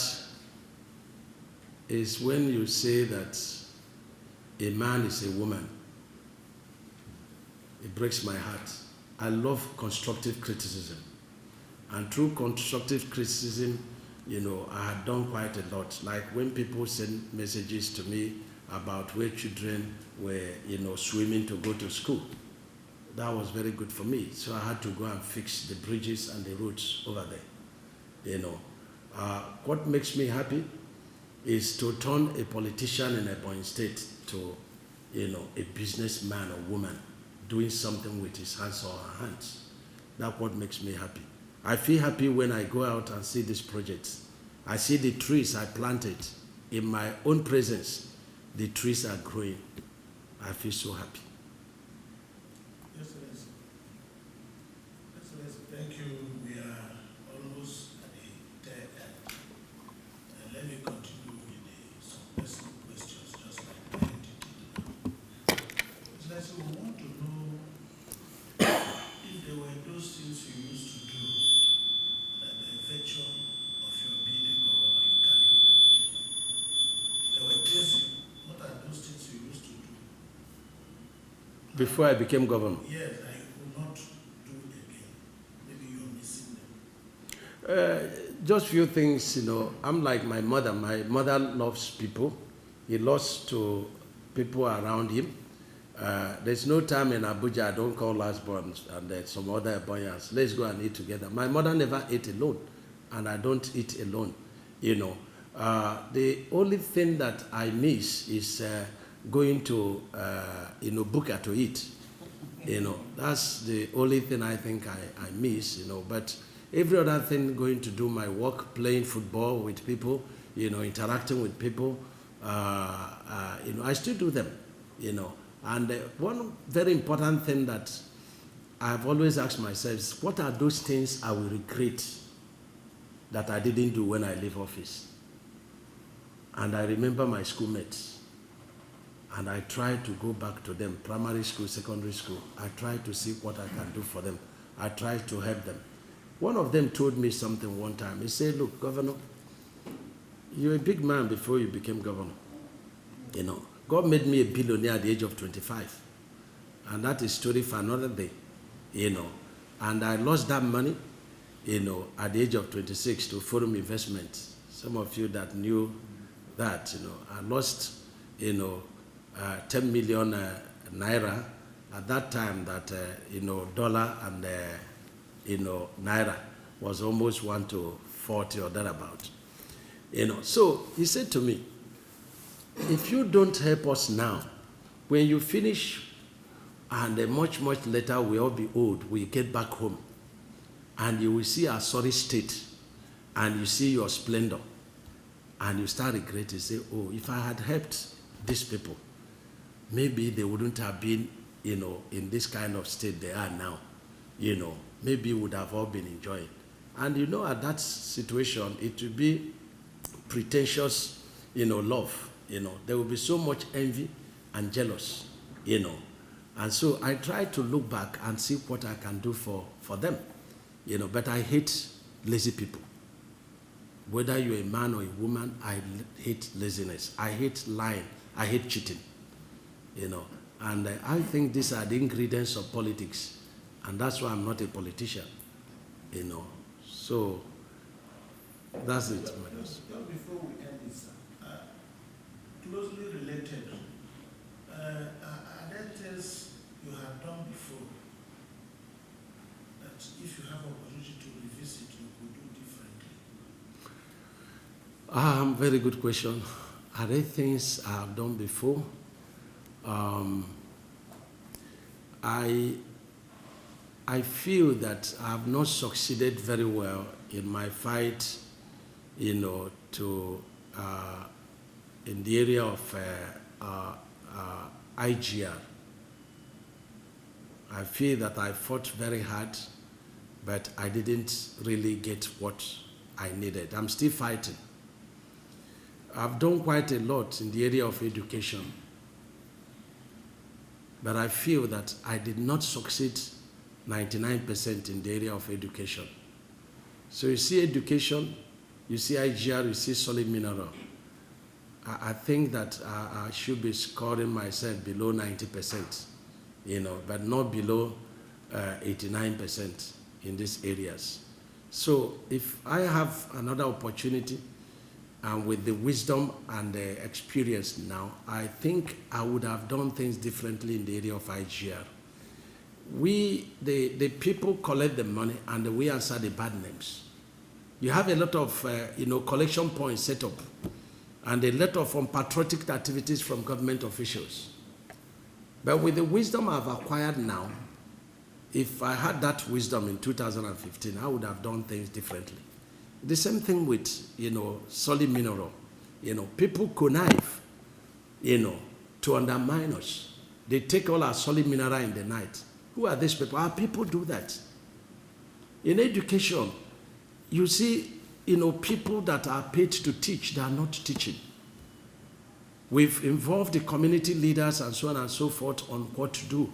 is when you say that a man is a woman. It breaks my heart. I love constructive criticism. And through constructive criticism, I had done quite a lot. Like when people send messages to me about where children were, swimming to go to school. That was very good for me. So I had to go and fix the bridges and the roads over there. What makes me happy is to turn a politician in Ebonyi State to, a businessman or woman doing something with his hands or her hands. That's what makes me happy. I feel happy when I go out and see these projects. I see the trees I planted in my own presence. The trees are growing. I feel so happy. Excellency. Excellency, thank you. We are almost at the tail end. Let me continue with some personal questions, just like I did. Excellency, we want to know if there were those things you used to do that by virtue of your being a governor, you can't do them again. There were things what are those things you used to do? Before I became governor? Yes, I could not do again. Maybe you're missing them. Just few things, I'm like my mother. My mother loves people. He loves to people around him. There's no time in Abuja I don't call last born and some other boys. Let's go and eat together. My mother never ate alone, and I don't eat alone. The only thing that I miss is going to Buka to eat. That's the only thing I think I miss. But every other thing, going to do my work, playing football with people, interacting with people, I still do them. And one very important thing that I've always asked myself is, what are those things I will regret that I didn't do when I leave office? And I remember my schoolmates, and I try to go back to them, primary school, secondary school. I try to see what I can do for them. I try to help them. One of them told me something one time. He said, look, Governor, you're a big man before you became governor. God made me a billionaire at the age of 25. And that is story for another day, And I lost that money, at the age of 26 to Forum Investment. Some of you that knew that, I lost, 10 million naira at that time that, dollar and, naira was almost 1 to 40 or thereabout. So he said to me, if you don't help us now, when you finish and much, much later we all be old, we get back home and you will see our sorry state and you see your splendor and you start regretting, say, oh, if I had helped these people, maybe they wouldn't have been, in this kind of state they are now. Maybe would have all been enjoying. And at that situation, it would be pretentious, love. There will be so much envy and jealous, And so I try to look back and see what I can do for them, But I hate lazy people. Whether you're a man or a woman, I hate laziness. I hate lying. I hate cheating, And I think these are the ingredients of politics. And that's why I'm not a politician, So that's it. Just before we end this, closely related, are there things you have done before that if you have opportunity to revisit, you could do differently? Very good question. Are there things I have done before? I feel that I have not succeeded very well in my fight, to in the area of IGR. I feel that I fought very hard, but I didn't really get what I needed. I'm still fighting. I've done quite a lot in the area of education, but I feel that I did not succeed 99% in the area of education. So you see, education You see IGR, you see solid mineral. I think that I should be scoring myself below 90%, but not below 89% in these areas. So if I have another opportunity, and with the wisdom and the experience now, I think I would have done things differently in the area of IGR. The people collect the money and we answer the bad names. You have a lot of, collection points set up and a lot of unpatriotic activities from government officials. But with the wisdom I've acquired now, if I had that wisdom in 2015, I would have done things differently. The same thing with, solid mineral. People connive, to undermine us. They take all our solid mineral in the night. Who are these people? Our people do that. In education, you see, people that are paid to teach, they are not teaching. We've involved the community leaders and so on and so forth on what to do,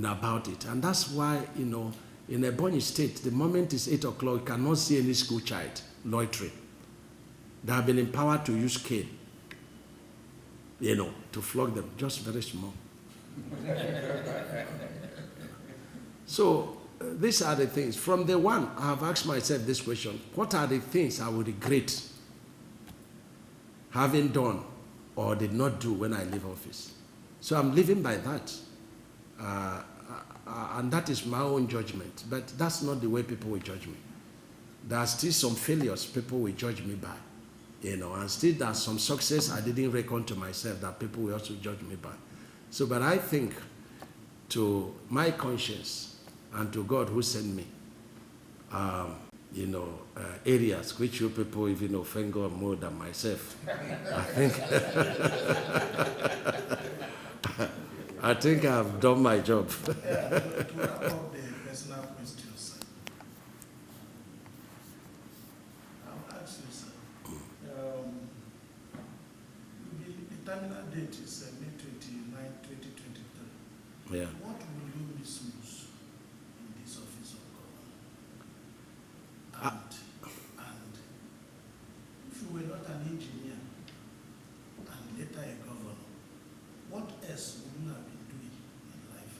about it. And that's why, in Ebonyi State, the moment it's 8 o'clock, you cannot see any school child loitering. They have been empowered to use cane, to flog them, just very small. So these are the things. From the one, I have asked myself this question: what are the things I would regret having done or did not do when I leave office? So I'm living by that. And that is my own judgment. But that's not the way people will judge me. There are still some failures people will judge me by. And still there's some success I didn't reckon to myself that people will also judge me by. So, but I think to my conscience and to God who sent me, areas which you people even offend God more than myself, I think I've done my job. To wrap up the personal questions, I'll ask you, sir. The terminal date is May 29, 2023. Yeah. What will you miss most in this office of government? And if you were not an engineer and later a governor, what else would you have been doing in life?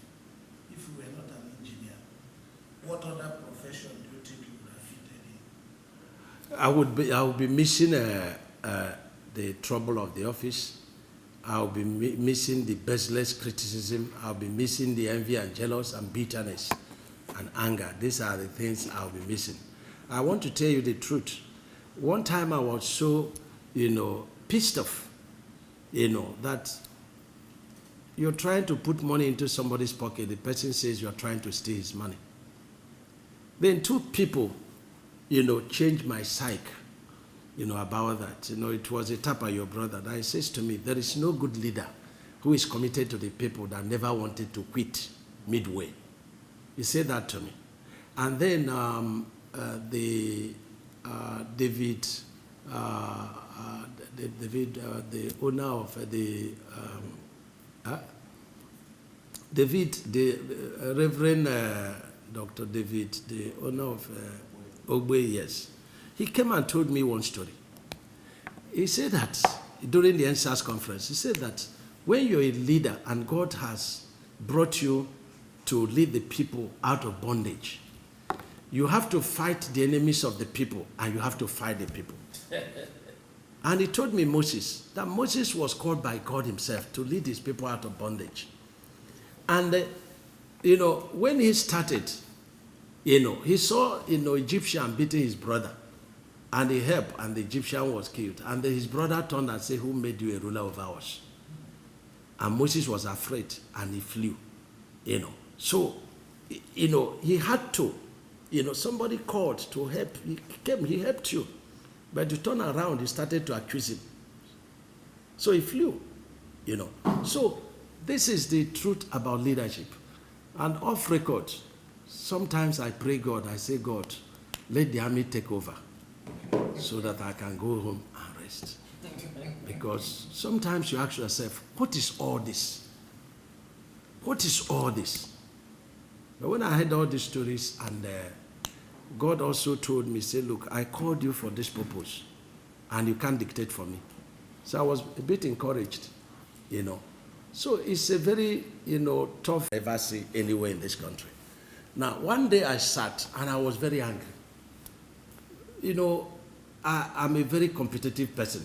If you were not an engineer, what other profession do you think you would have fitted in? I would be missing the trouble of the office. I'll be missing the baseless criticism. I'll be missing the envy and jealous and bitterness and anger. These are the things I'll be missing. I want to tell you the truth. One time I was so, pissed off, that you're trying to put money into somebody's pocket. The person says you're trying to steal his money. Then two people, changed my psyche, about that. It was a tap at your brother that he says to me, there is no good leader who is committed to the people that never wanted to quit midway. He said that to me. And then David, the owner of the Reverend Dr. David, the owner of Ogbe, yes. He came and told me one story. He said that during the NSAS conference, he said that when you're a leader and God has brought you to lead the people out of bondage, you have to fight the enemies of the people and you have to fight the people. And he told me Moses, that Moses was called by God himself to lead his people out of bondage. And, when he started, he saw, Egyptian beating his brother. And he helped, and the Egyptian was killed. And then his brother turned and said, who made you a ruler over us? And Moses was afraid, and he flew, So, he had to, somebody called to help. He came, he helped you. But to turn around, he started to accuse him. So he flew, So this is the truth about leadership. And off record, sometimes I pray God, I say, God, let the army take over so that I can go home and rest. Because sometimes you ask yourself, what is all this? What is all this? But when I heard all these stories and God also told me, say, look, I called you for this purpose, and you can't dictate for me. So I was a bit encouraged, So it's a very, tough ever see anywhere in this country. Now, one day I sat, and I was very angry. I'm a very competitive person.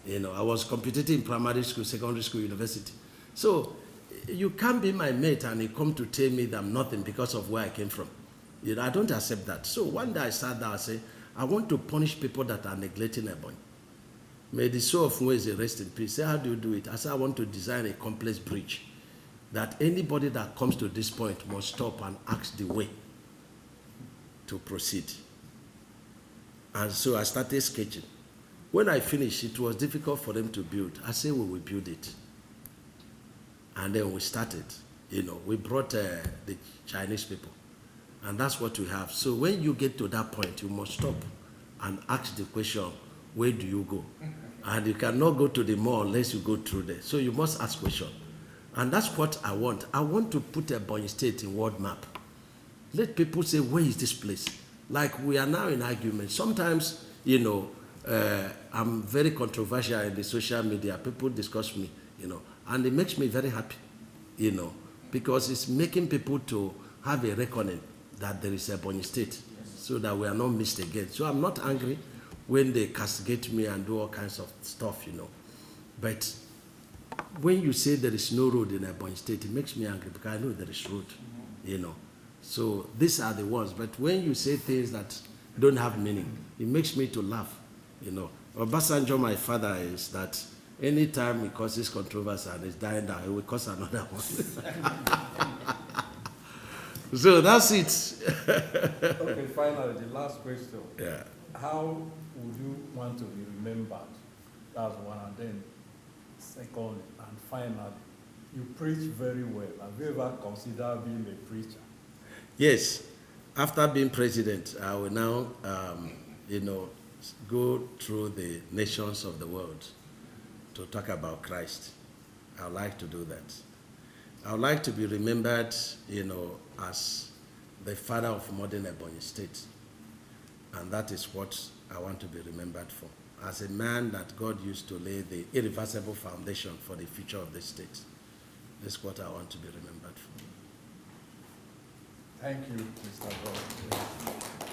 I was competitive in primary school, secondary school, university. So you can't be my mate and you come to tell me that I'm nothing because of where I came from. I don't accept that. So one day I sat down and said, I want to punish people that are neglecting a boy. May the soul of Mweze rest in peace. Say, how do you do it? I said, I want to design a complex bridge that anybody that comes to this point must stop and ask the way to proceed. And so I started sketching. When I finished, it was difficult for them to build. I said, we will build it. And then we started. We brought the Chinese people. And that's what we have. So when you get to that point, you must stop and ask the question, where do you go? And you cannot go to the mall unless you go through there. So you must ask questions. And that's what I want. I want to put Ebonyi State in world map. Let people say, where is this place? Like we are now in argument. Sometimes, I'm very controversial in the social media. People discuss me, and it makes me very happy, because it's making people to have a reckoning that there is a Ebonyi State, so that we are not missed again. So I'm not angry when they castigate me and do all kinds of stuff, But when you say there is no road in Ebonyi State, it makes me angry because I know there is road, So these are the ones. But when you say things that don't have meaning, it makes me to laugh, Obasanjo, my father, is that anytime he causes controversy and is dying down, he will cause another one. So that's it. Okay, finally, the last question. Yeah. How would you want to be remembered? That's one. And then, secondly, and finally, you preach very well. Have you ever considered being a preacher? Yes. After being president, I will now, go through the nations of the world to talk about Christ. I would like to do that. I would like to be remembered, as the father of modern Ebonyi State. And that is what I want to be remembered for. As a man that God used to lay the irreversible foundation for the future of the state. That's what I want to be remembered for. Thank you, Mr. God.